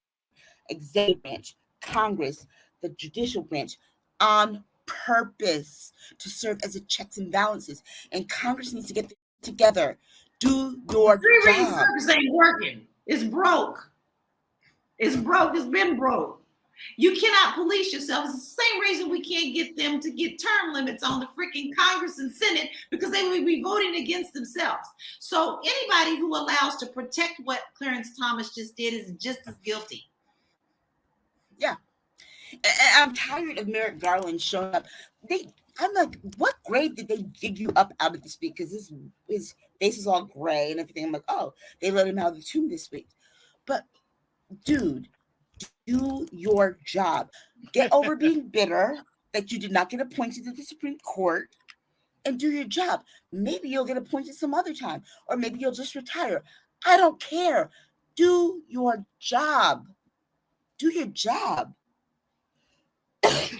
executive branch, Congress, the judicial branch, on purpose to serve as a checks and balances. And Congress needs to get together. Do your job. Congress ain't working. It's broke. It's broke. It's been broke. You cannot police yourself. It's the same reason we can't get them to get term limits on the freaking Congress and Senate, because they would be voting against themselves. So anybody who allows to protect what Clarence Thomas just did is just as guilty. Yeah. And I'm tired of Merrick Garland showing up. I'm like, what grade did they dig you up out of this week? Because his face is all gray and everything. I'm like, oh, they let him out of the tomb this week. But dude, do your job. Get over being bitter that you did not get appointed to the Supreme Court, and do your job. Maybe you'll get appointed some other time, or maybe you'll just retire. I don't care. Do your job. Do your job.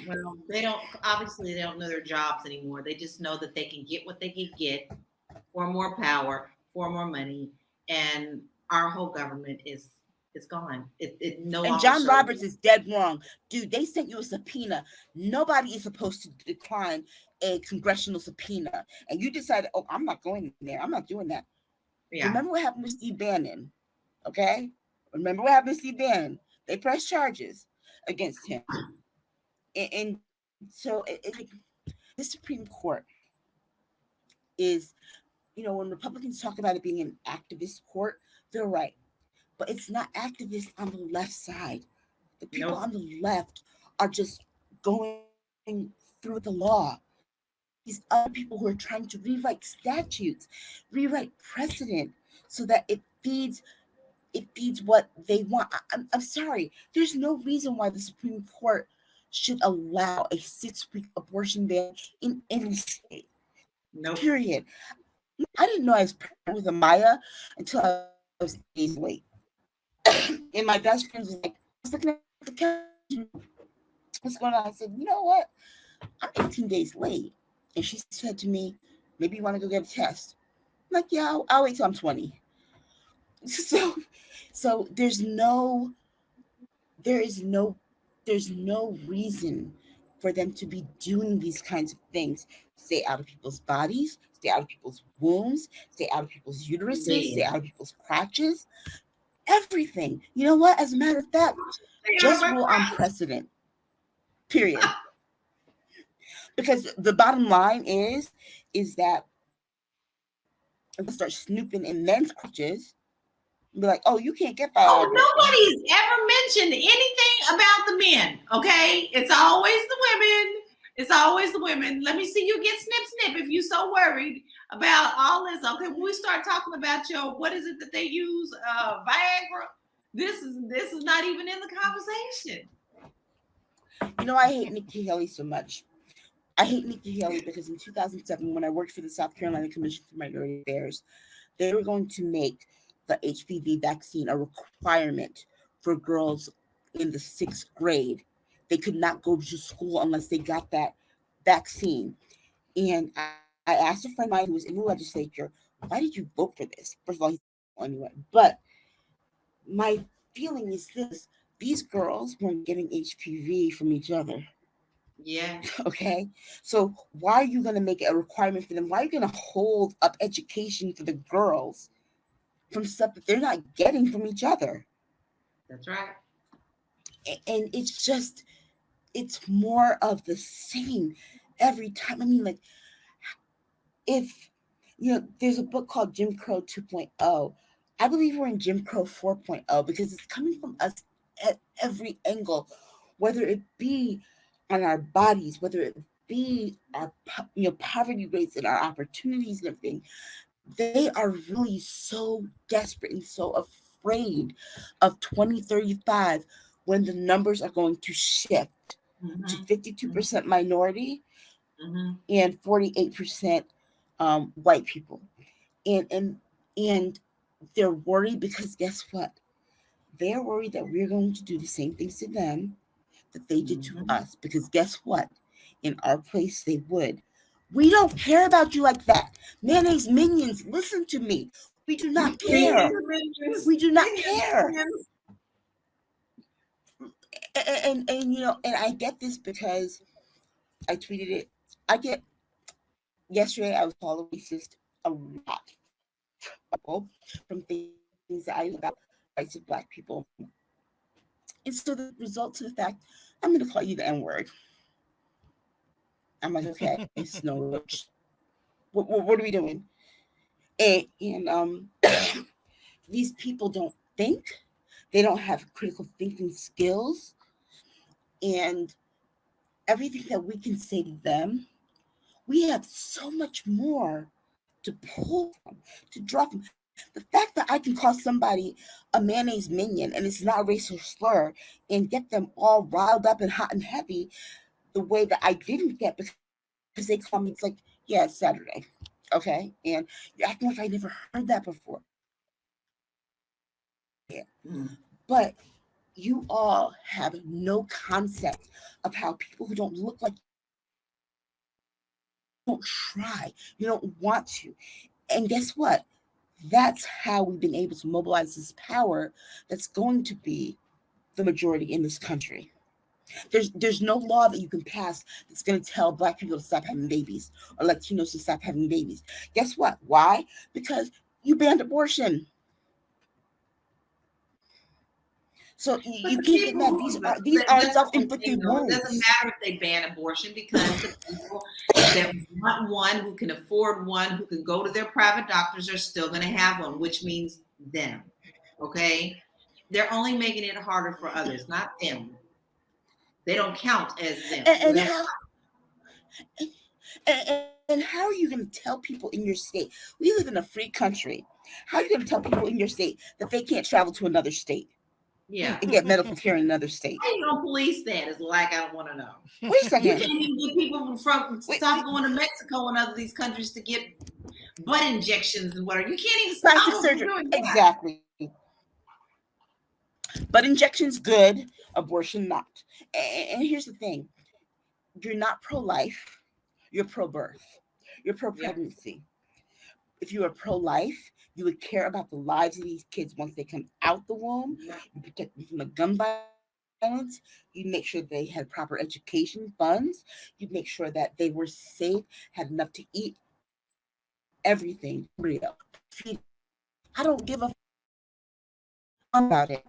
Well, they don't know their jobs anymore. They just know that they can get what they can get for more power, for more money, and our whole government is gone. And John Roberts is dead wrong. Dude, they sent you a subpoena. Nobody is supposed to decline a congressional subpoena. And you decided, oh, I'm not going there. I'm not doing that. Yeah. Remember what happened with Steve Bannon, okay? Remember what happened with Steve Bannon. They pressed charges against him. And so the Supreme Court is, when Republicans talk about it being an activist court, they're right. But it's not activists on the left side. The people on the left are just going through the law. These other people who are trying to rewrite statutes, rewrite precedent so that it feeds what they want. I'm sorry. There's no reason why the Supreme Court should allow a 6-week abortion ban in any state. No. Period. I didn't know I was pregnant with Amaya until I was days late. And my best friend was like, I was looking at the calendar. What's going on? I said, you know what? I'm 18 days late. And she said to me, maybe you want to go get a test. I'm like, yeah, I'll wait till I'm 20. So there's no reason for them to be doing these kinds of things. Stay out of people's bodies, stay out of people's wombs, stay out of people's uteruses, stay out of people's crotches, everything. You know what? As a matter of fact, just rule on precedent. Period. Because the bottom line is that if we start snooping in men's crotches, be like, oh, you can't get Viagra. Oh, nobody's ever mentioned anything about the men. Okay, it's always the women. It's always the women. Let me see you get snip if you're so worried about all this. Okay, when we start talking about what is it that they use, Viagra? This is not even in the conversation. You know, I hate Nikki Haley so much. I hate Nikki Haley because in 2007, when I worked for the South Carolina Commission for Minority Affairs, they were going to make the HPV vaccine a requirement for girls in the 6th grade. They could not go to school unless they got that vaccine. And I asked a friend of mine who was in the legislature, why did you vote for this? First of all, anyway. But my feeling is this: these girls weren't getting HPV from each other. Yeah. Okay. So why are you going to make it a requirement for them? Why are you going to hold up education for the girls from stuff that they're not getting from each other? That's right. And it's more of the same every time. I mean, like, if, there's a book called Jim Crow 2.0. I believe we're in Jim Crow 4.0 because it's coming from us at every angle, whether it be on our bodies, whether it be our poverty rates and our opportunities and everything. They are really so desperate and so afraid of 2035 when the numbers are going to shift to 52% minority and 48% white people. And they're worried because guess what? They're worried that we're going to do the same things to them that they did to us. Because guess what? In our place, they would. We don't care about you like that. Mayonnaise minions, listen to me. We do not care. We do not care. And I get this because I tweeted it. Yesterday I was called a racist a lot from things that I know about rights of Black people. And so the result to the fact, I'm going to call you the N-word. I'm like, okay, Snow Roach. What are we doing? And these people don't think. They don't have critical thinking skills. And everything that we can say to them, we have so much more to pull from, to draw from. The fact that I can call somebody a mayonnaise minion and it's not a racial slur and get them all riled up and hot and heavy the way that I didn't get because they call me, it's like, yeah, it's Saturday. Okay. And you're acting like I never heard that before. Yeah. But you all have no concept of how people who don't look like you don't try, you don't want to. And guess what? That's how we've been able to mobilize this power that's going to be the majority in this country. There's no law that you can pass that's going to tell Black people to stop having babies or Latinos to stop having babies. Guess what? Why? Because you banned abortion. So you can't get mad. These are self-inflicted wounds. It doesn't matter if they ban abortion because the people that want one, who can afford one, who can go to their private doctors are still going to have one, which means them. Okay? They're only making it harder for others, not them. They don't count as them. And how are you going to tell people in your state? We live in a free country. How are you going to tell people in your state that they can't travel to another state? Yeah. And get medical care in another state? How are you going to police that? Is like, I don't want to know. Wait a second. You can't even get people stop going to Mexico and other these countries to get butt injections and whatever. You can't even stop them surgery. From doing that. Exactly. Butt injections good, abortion not. And here's the thing: you're not pro-life, you're pro-birth, you're pro-pregnancy. Yeah. If you are pro-life, you would care about the lives of these kids once they come out the womb. You protect them from the gun violence. You make sure they had proper education funds. You make sure that they were safe, had enough to eat. Everything real. I don't give a about it.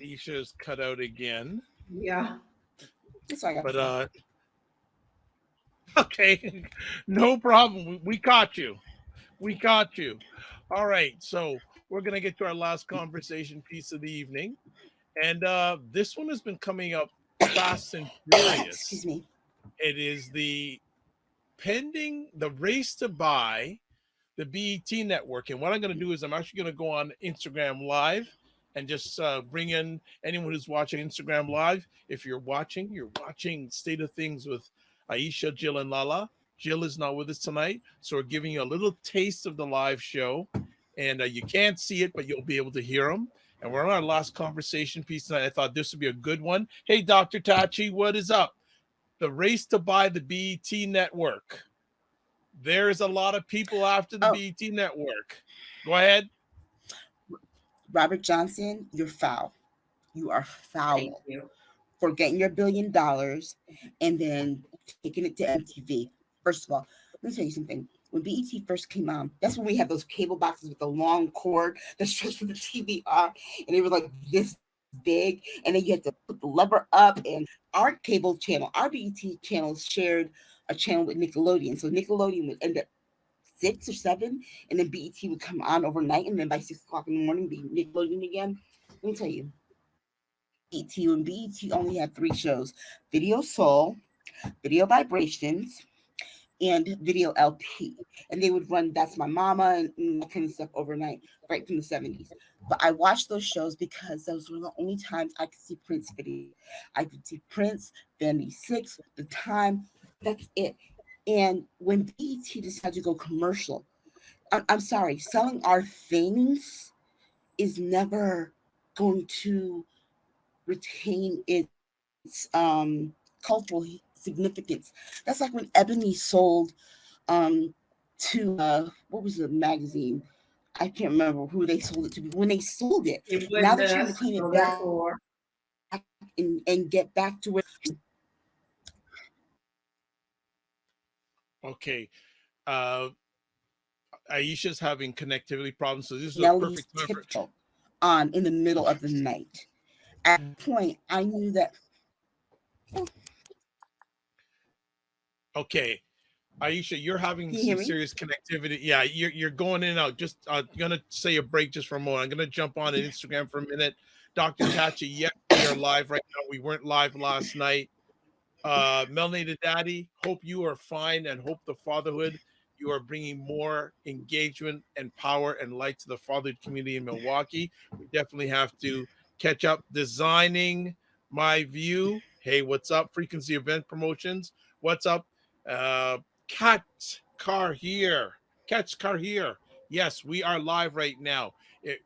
Aisha's cut out again. Yeah. That's all I got. But okay, no problem. We caught you. We caught you. All right, so we're gonna get to our last conversation piece of the evening, and this one has been coming up fast and Excuse furious. me. It is the race to buy the BET network. And what I'm going to do is I'm actually going to go on Instagram Live and just bring in anyone who's watching Instagram Live. If you're watching State of Things with Aisha, Jill, and LaLa. Jill is not with us tonight, so we're giving you a little taste of the live show. And you can't see it, but you'll be able to hear them. And we're on our last conversation piece tonight. I thought this would be a good one. Hey, Dr. Tachi, what is up? The race to buy the BET network. There's a lot of people after the BET network. Go ahead. Robert Johnson, you're foul. You are foul. Thank you. For getting your $1 billion and then taking it to MTV. First of all, let me tell you something. When BET first came on, that's when we had those cable boxes with the long cord that stretched from the TV off, and they were like this big, and then you had to put the lever up. And our cable channel, our BET channel, shared a channel with Nickelodeon, so Nickelodeon would end up 6 or 7, and then BET would come on overnight, and then by 6 o'clock in the morning be Nickelodeon again. Let me tell you, when BET only had 3 shows: Video Soul, Video Vibrations, and Video LP, and they would run That's My Mama and that kind of stuff overnight, right from the 70s. But I watched those shows because those were the only times I could see Prince video. I could see Prince, Vanity 6, The Time. That's it. And when BET decided to go commercial, I'm sorry, selling our things is never going to retain its cultural significance. That's like when Ebony sold to what was the magazine? I can't remember who they sold it to. When they sold it, now they're trying to claim it back and get back to where. Okay. Aisha's having connectivity problems, so this is a Nelly's perfect time for tiptoe on in the middle of the night. At that point, I knew that. Okay, Aisha, you're having Can you some hear me? serious connectivity. Yeah, you're going in and out. Just gonna say a break just for a moment. I'm gonna jump on Instagram for a minute. Dr. Tachi, yes, we are live right now. We weren't live last night. Melanated Daddy, hope you are fine and hope the fatherhood, you are bringing more engagement and power and light to the fatherhood community in Milwaukee. We definitely have to catch up. Designing My View. Hey, what's up? Frequency Event Promotions. What's up? Cat's Car Here. Cat's Car Here. Yes, we are live right now.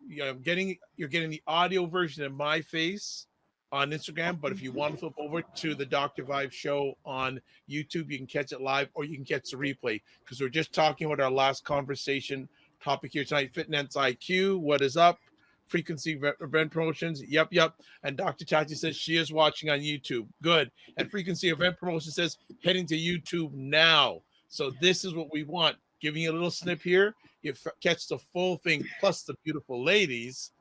You're getting the audio version of my face on Instagram, but if you want to flip over to the Dr. Vibe show on YouTube, you can catch it live or you can catch the replay, because we're just talking about our last conversation topic here tonight. Fitness IQ, what is up? Frequency Event Promotions, yep. And Dr. Tachi says she is watching on YouTube. Good. And Frequency Event Promotion says heading to YouTube now. So this is what we want. Giving you a little snip here, you catch the full thing plus the beautiful ladies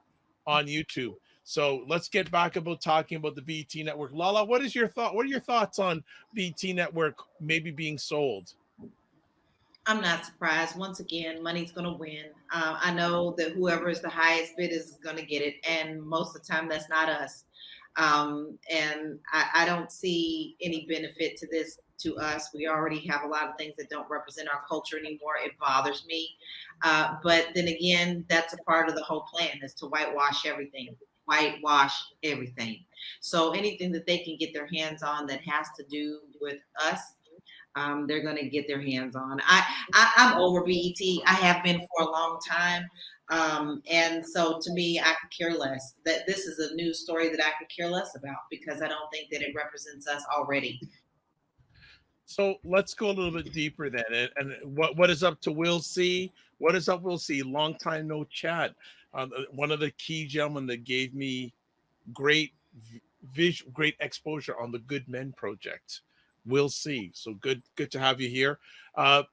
on YouTube. So let's get back about talking about the BET network. LaLa, what is your thought? What are your thoughts on BET network maybe being sold? I'm not surprised. Once again, money's going to win. I know that whoever is the highest bid is going to get it. And most of the time, that's not us. And I don't see any benefit to this to us. We already have a lot of things that don't represent our culture anymore. It bothers me. But then again, that's a part of the whole plan, is to whitewash everything. So anything that they can get their hands on that has to do with us, they're going to get their hands on. I'm over BET. I have been for a long time. And so to me, I could care less. That this is a news story that I could care less about, because I don't think that it represents us already. So let's go a little bit deeper then. And what is up to Will C? What is up, Will C? Long time no chat. One of the key gentlemen that gave me great exposure on the Good Men Project. We'll see. So good to have you here. So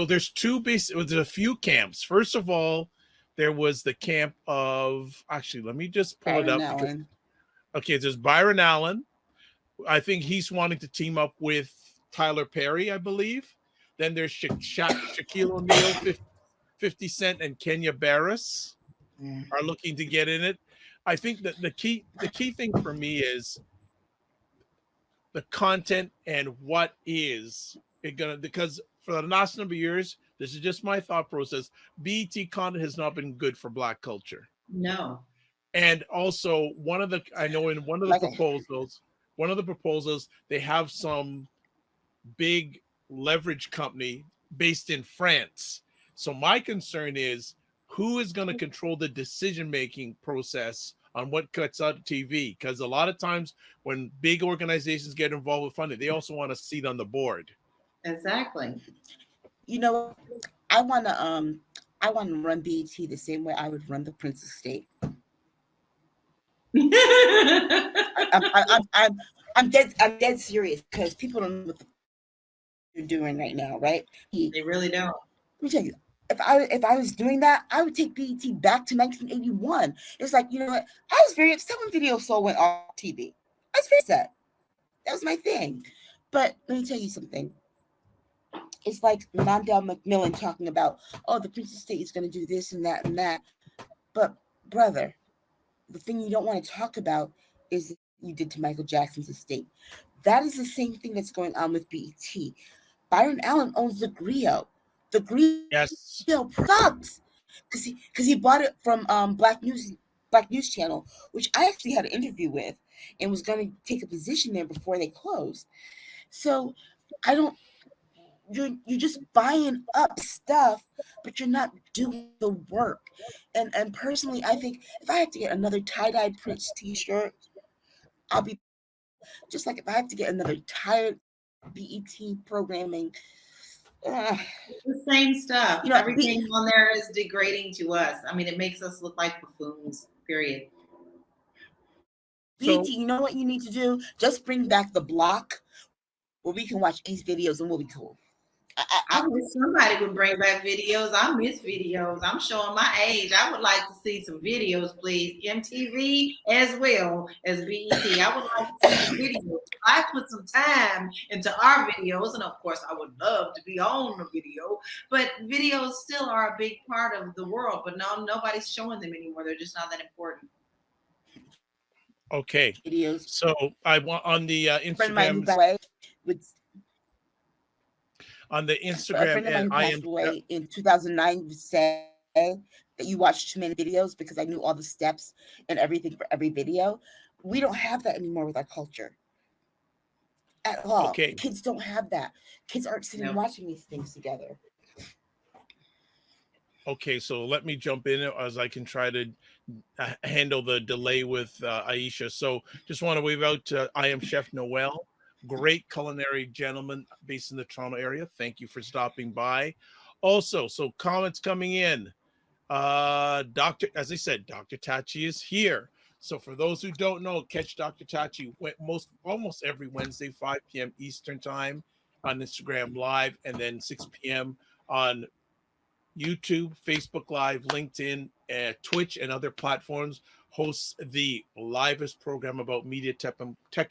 there's there's a few camps. First of all, there was the camp of, actually, let me just pull it Byron up. Allen. Okay, there's Byron Allen. I think he's wanting to team up with Tyler Perry, I believe. Then there's Shaquille O'Neal, 50 Cent, and Kenya Barris are looking to get in it. I think that the key thing for me is the content and what is it gonna, because for the last number of years, this is just my thought process. BET content has not been good for Black culture. No. And also in one of the proposals, they have some big leverage company based in France. So my concern is who is going to control the decision-making process on what cuts out TV? Because a lot of times when big organizations get involved with funding, they also want a seat on the board. Exactly. You know, I want to run BET the same way I would run the Prince Estate. I'm dead serious, because people don't know what you're doing right now, right? They really don't. Let me tell you, if I was doing that, I would take BET back to 1981. It's like, you know what? I was very upset when Video Soul went off TV. I was very upset. That was my thing. But let me tell you something. It's like Mondale McMillan talking about, oh, the Prince Estate is going to do this and that and that. But brother, the thing you don't want to talk about is what you did to Michael Jackson's estate. That is the same thing that's going on with BET. Byron Allen owns the Griot. The Griot sucks because he bought it from Black News Channel, which I actually had an interview with and was going to take a position there before they closed. So I don't. You're just buying up stuff, but you're not doing the work. And personally, I think if I have to get another tie-dye Prince T-shirt, I'll be just like if I have to get another tired BET programming. The same stuff. You know, everything on there is degrading to us. I mean, it makes us look like buffoons. Period. BET, you know what you need to do? Just bring back the block where we can watch these videos and we'll be cool. I wish somebody would bring back videos. I miss videos. I'm showing my age. I would like to see some videos, please. MTV as well as BET. I would like to see some videos. I put some time into our videos, and of course, I would love to be on the video. But videos still are a big part of the world. But no, nobody's showing them anymore. They're just not that important. Okay. Videos. So I want on the Instagram. On the Instagram, a friend of mine passed away in 2009 said that you watch too many videos because I knew all the steps and everything for every video. We don't have that anymore with our culture at all. Okay. Kids don't have that. Kids aren't sitting watching these things together. Okay, so let me jump in as I can try to handle the delay with Aisha. So just want to wave out I am Chef Noel. Great culinary gentleman based in the Toronto area. Thank you for stopping by. Also, so comments coming in. As I said, Dr. Tachi is here. So for those who don't know, catch Dr. Tachi almost every Wednesday, 5 p.m. Eastern time on Instagram Live, and then 6 p.m. on YouTube, Facebook Live, LinkedIn, Twitch, and other platforms. Hosts the livest program about media, tech,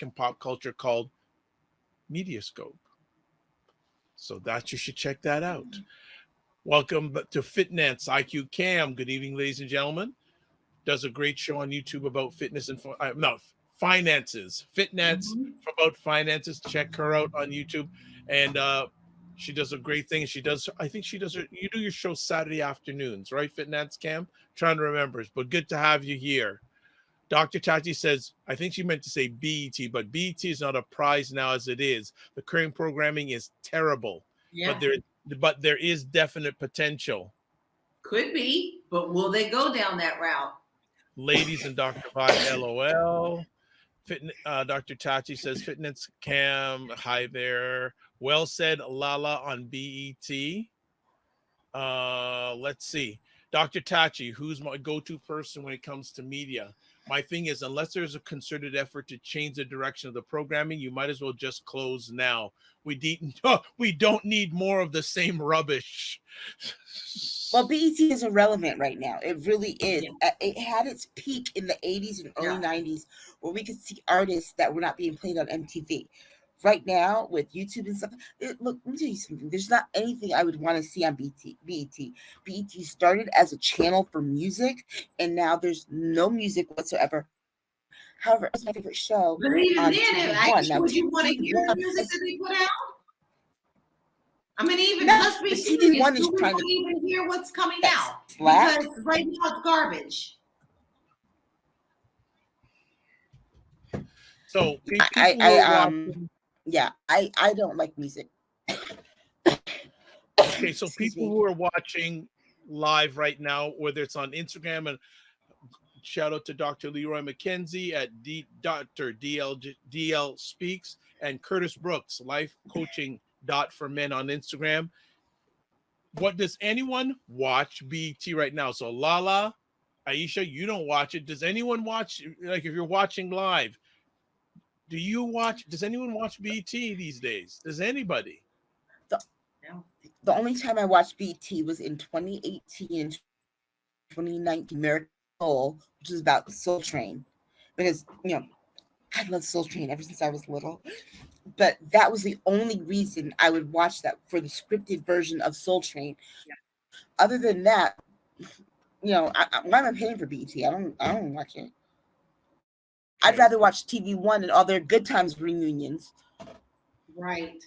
and pop culture called Mediascope. So that you should check that out. Welcome to Fitness IQ Cam. Good evening, ladies and gentlemen. Does a great show on YouTube about fitness and finances. Fitness about finances. Check her out on YouTube, and she does a great thing. You do your show Saturday afternoons, right? Fitness Cam. Trying to remember, but good to have you here. Dr. Tati says, I think she meant to say BET, but BET is not a prize now as it is. The current programming is terrible, but there is definite potential. Could be, but will they go down that route? Ladies and Dr. Vibe, LOL. Dr. Tati says, Fitness Cam, hi there. Well said, LaLa on BET. Let's see. Dr. Tachi, who's my go-to person when it comes to media? My thing is, unless there's a concerted effort to change the direction of the programming, you might as well just close now. We don't need more of the same rubbish. Well, BET is irrelevant right now. It really is. Yeah. It had its peak in the 80s and early Yeah. 90s where we could see artists that were not being played on MTV. Right now, with YouTube and stuff, look, let me tell you something. There's not anything I would want to see on BET. BET started as a channel for music, and now there's no music whatsoever. However, it's my favorite show. But even on then, TV1. would you want to hear the TV1 music that they put out? I mean, even No, let's be but serious. TV1 is Do we trying want to- to even hear what's coming Yes. out? Black. Because right now it's garbage. So people who I are watching, yeah, I don't like music. okay, so Excuse people me. who are watching live right now, whether it's on Instagram, and shout out to Dr. Leroy McKenzie at Dr. DL Speaks, and Curtis Brooks, Life Coaching for Men on Instagram. What does anyone watch BET right now? So LaLa, Aisha, you don't watch it. Does anyone watch, like if you're watching live, does anyone watch BET these days? Does anybody? The only time I watched BET was in 2018 and 2019, American Soul, which is about Soul Train. Because, I love Soul Train ever since I was little. But that was the only reason I would watch that, for the scripted version of Soul Train. Yeah. Other than that, why am I paying for BET? I don't watch it. I'd rather watch TV1 and all their Good Times reunions. Right.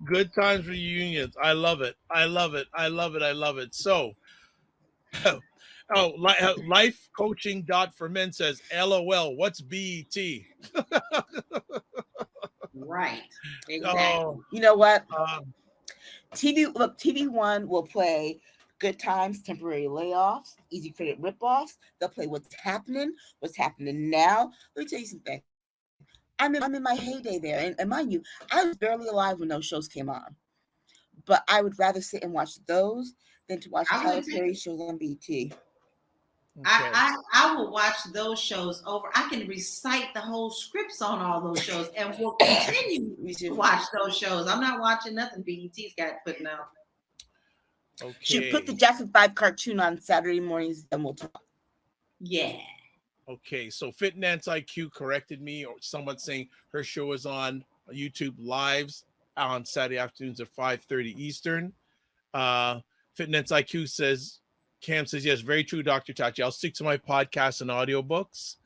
Good times reunions. I love it. I love it. I love it. I love it. So, Life Coaching for Men says, LOL, what's BET? Right. Exactly. Oh, You know what? um, TV1 will play Good Times, Temporary Layoffs, Easy Credit Ripoffs. They'll play what's happening now. Let me tell you something. I'm in my heyday there. And mind you, I was barely alive when those shows came on. But I would rather sit and watch those than to watch Tyler Perry shows on BT. okay. I will watch those shows over. I can recite the whole scripts on all those shows and will continue to watch those shows. I'm not watching nothing BET's got putting out. Okay. Should put the Jackson 5 cartoon on Saturday mornings, then we'll talk. Yeah. Okay, so Fitness IQ corrected me, or someone saying her show is on YouTube lives on Saturday afternoons at 5:30 Eastern. Fitness IQ says, Cam says, yes, very true, Dr. Tachi. I'll stick to my podcasts and audiobooks.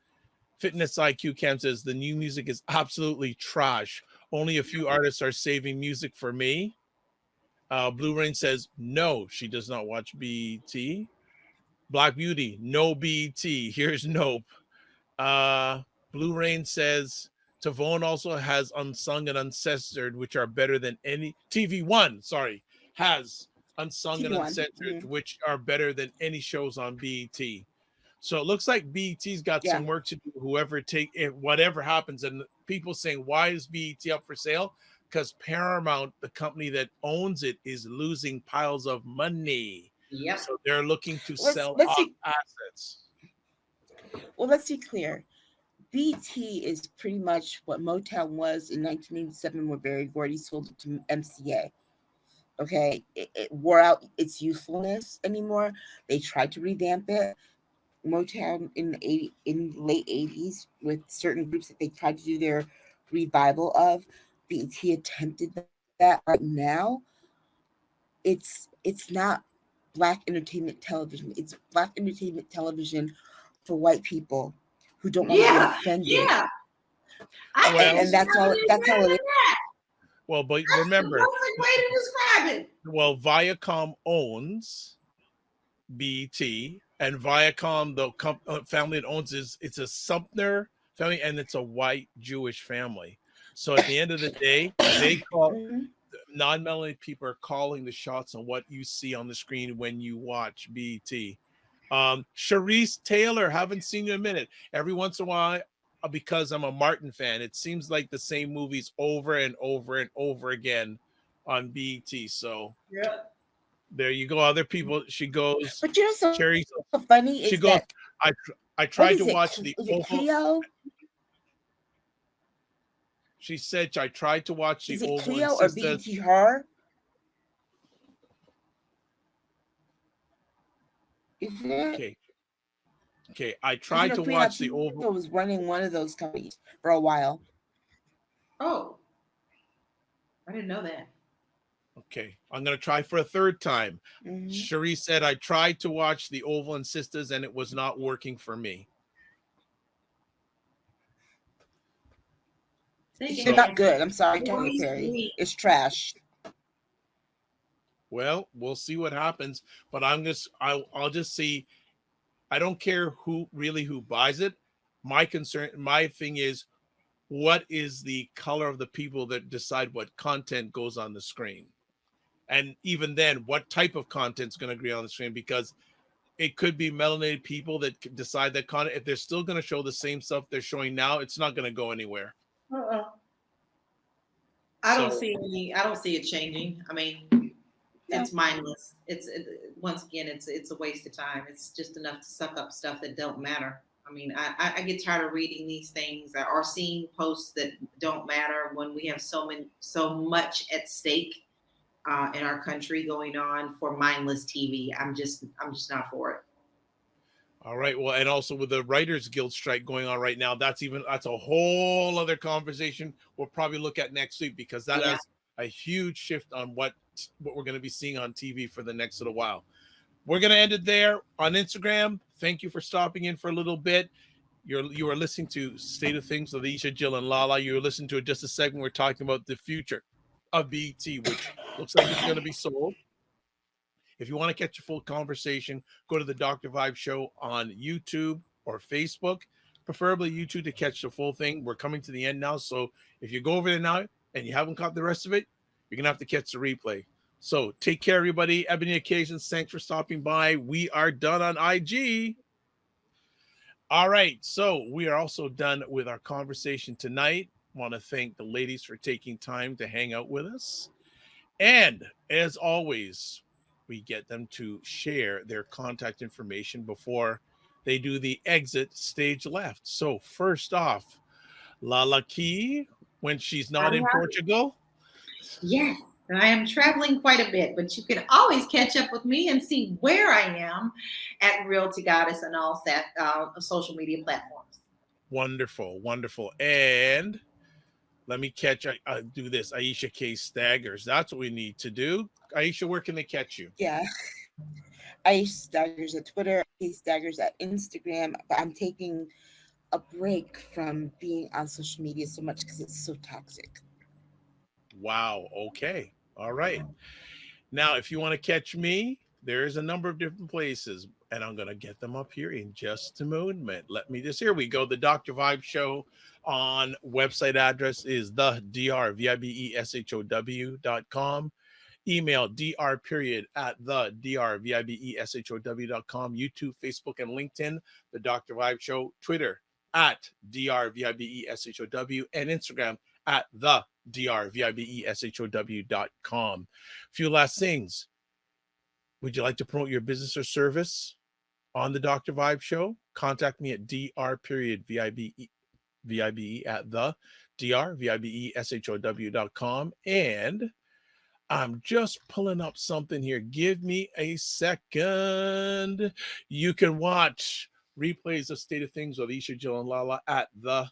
Fitness IQ, Cam says, the new music is absolutely trash. Only a few artists are saving music for me. Blue Rain says, no, she does not watch BET. Black Beauty, no BET. Here's Nope. Blue Rain says, Tavone also has Unsung and Uncensored, which are better than any. TV1, sorry, has Unsung and Uncensored, which are better than any shows on BET. So it looks like BET's got some work to do. Whatever happens, and people saying, why is BET up for sale? Because Paramount, the company that owns it, is losing piles of money. Yep. So they're looking to sell off assets. Well, let's be clear. BT is pretty much what Motown was in 1987 when Berry Gordy sold it to MCA. Okay, it wore out its usefulness anymore. They tried to revamp it. Motown in the late 80s with certain groups that they tried to do their revival of. BT attempted that. Right now, it's not Black entertainment television. It's Black entertainment television for white people who don't want to be offended. Yeah. And that's all it is. Well, but remember, Way to describe it. well, Viacom owns BT, and Viacom, the family that owns it's a Sumner family, and it's a white Jewish family. So at the end of the day, they call non-melanated people are calling the shots on what you see on the screen when you watch BT. Charisse Taylor, haven't seen you in a minute. Every once in a while, because I'm a Martin fan, it seems like the same movies over and over and over again on BET. So Yeah. there you go. Other people, she goes. But you know, so Cherry, funny she is goes. that I what tried is to it? watch the Is it Oval. Cleo? She said, I tried to watch the Is it Oval Cleo and or Sisters. BET Horror? Isn't it? Okay. I You tried know, to Queen watch the Oval. Latifah was running one of those companies for a while. Oh, I didn't know that. Okay, I'm gonna try for a third time. Mhm. Cherie said, I tried to watch the Oval and Sisters and it was not working for me. It's not good. I'm sorry, Katy Perry. 43. It's trash. Well, we'll see what happens, but I'll just see. I don't care who buys it. My thing is, what is the color of the people that decide what content goes on the screen? And even then, what type of content is going to be on the screen? Because it could be melanated people that decide that content. If they're still going to show the same stuff they're showing now, it's not going to go anywhere. I don't see it changing. I mean, it's mindless. Once again, it's a waste of time. It's just enough to suck up stuff that don't matter. I mean, I get tired of reading these things or seeing posts that don't matter when we have so much at stake in our country going on for mindless TV. I'm just not for it. All right. Well, and also with the Writers Guild strike going on right now, that's a whole other conversation we'll probably look at next week, because that has a huge shift on what we're going to be seeing on TV for the next little while. We're going to end it there on Instagram. Thank you for stopping in for a little bit. You are listening to State of Things with Aisha, Jill, and LaLa. You're listening to just a segment. We're talking about the future of BET, which looks like it's going to be sold. If you want to catch a full conversation, go to the Dr. Vibe Show on YouTube or Facebook, preferably YouTube to catch the full thing. We're coming to the end now, so if you go over there now and you haven't caught the rest of it, you're going to have to catch the replay. So take care, everybody. Ebony Occasions, thanks for stopping by. We are done on IG. All right, so we are also done with our conversation tonight. Want to thank the ladies for taking time to hang out with us. And as always, we get them to share their contact information before they do the exit stage left. So first off, LaLa Key, when she's not in Portugal. Yes, I am traveling quite a bit, but you can always catch up with me and see where I am at Realty Goddess and all that social media platforms. Wonderful, wonderful. And let me do this. Aisha K. Staggers. That's what we need to do. Aisha, where can they catch you? Yeah. Aisha Staggers at Twitter, Aisha Staggers at Instagram. But I'm taking a break from being on social media so much because it's so toxic. Wow. Okay. All right. Now, if you want to catch me, there's a number of different places, and I'm going to get them up here in just a moment. Here we go. The Dr. Vibe Show on website address is the drvibeshow.com. Email dr@the drvibeshow.com. YouTube, Facebook, and LinkedIn, The Dr. Vibe Show. Twitter at drvibeshow, and Instagram at the drvibeshow.com. A few last things. Would you like to promote your business or service on the Dr. Vibe Show? Contact me at dr.vibe at the drvibeshow.com. And I'm just pulling up something here. Give me a second. You can watch replays of State of Things with Aisha, Jill, and LaLa at the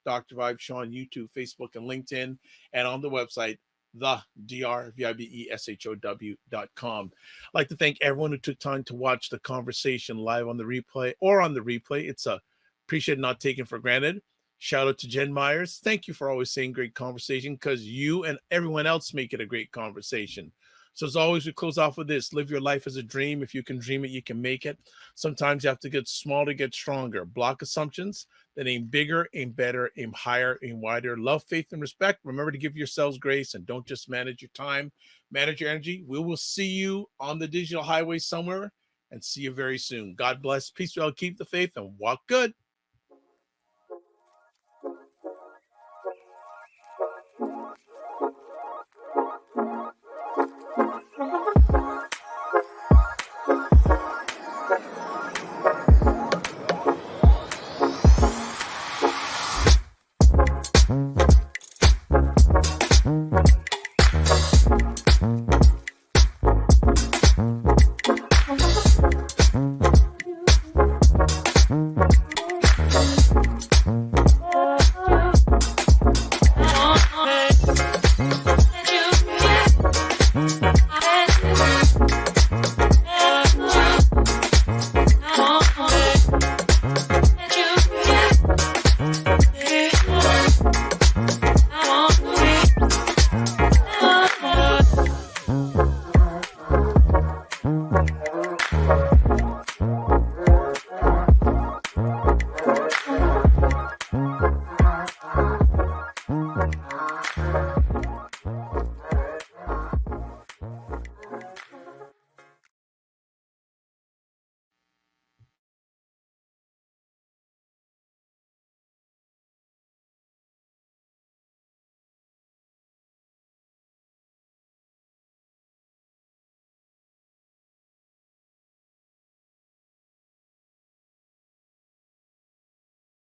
Dr. Vibe Show on YouTube, Facebook, and LinkedIn, and on the website, the drvibeshow.com. I'd like to thank everyone who took time to watch the conversation live on the replay or on the replay. It's appreciated, not taken for granted. Shout out to Jen Myers. Thank you for always saying great conversation, because you and everyone else make it a great conversation. So as always, we close off with this. Live your life as a dream. If you can dream it, you can make it. Sometimes you have to get small to get stronger. Block assumptions that aim bigger, aim better, aim higher, aim wider. Love, faith, and respect. Remember to give yourselves grace, and don't just manage your time, manage your energy. We will see you on the digital highway somewhere, and see you very soon. God bless. Peace. Well, keep the faith and walk good. Bye.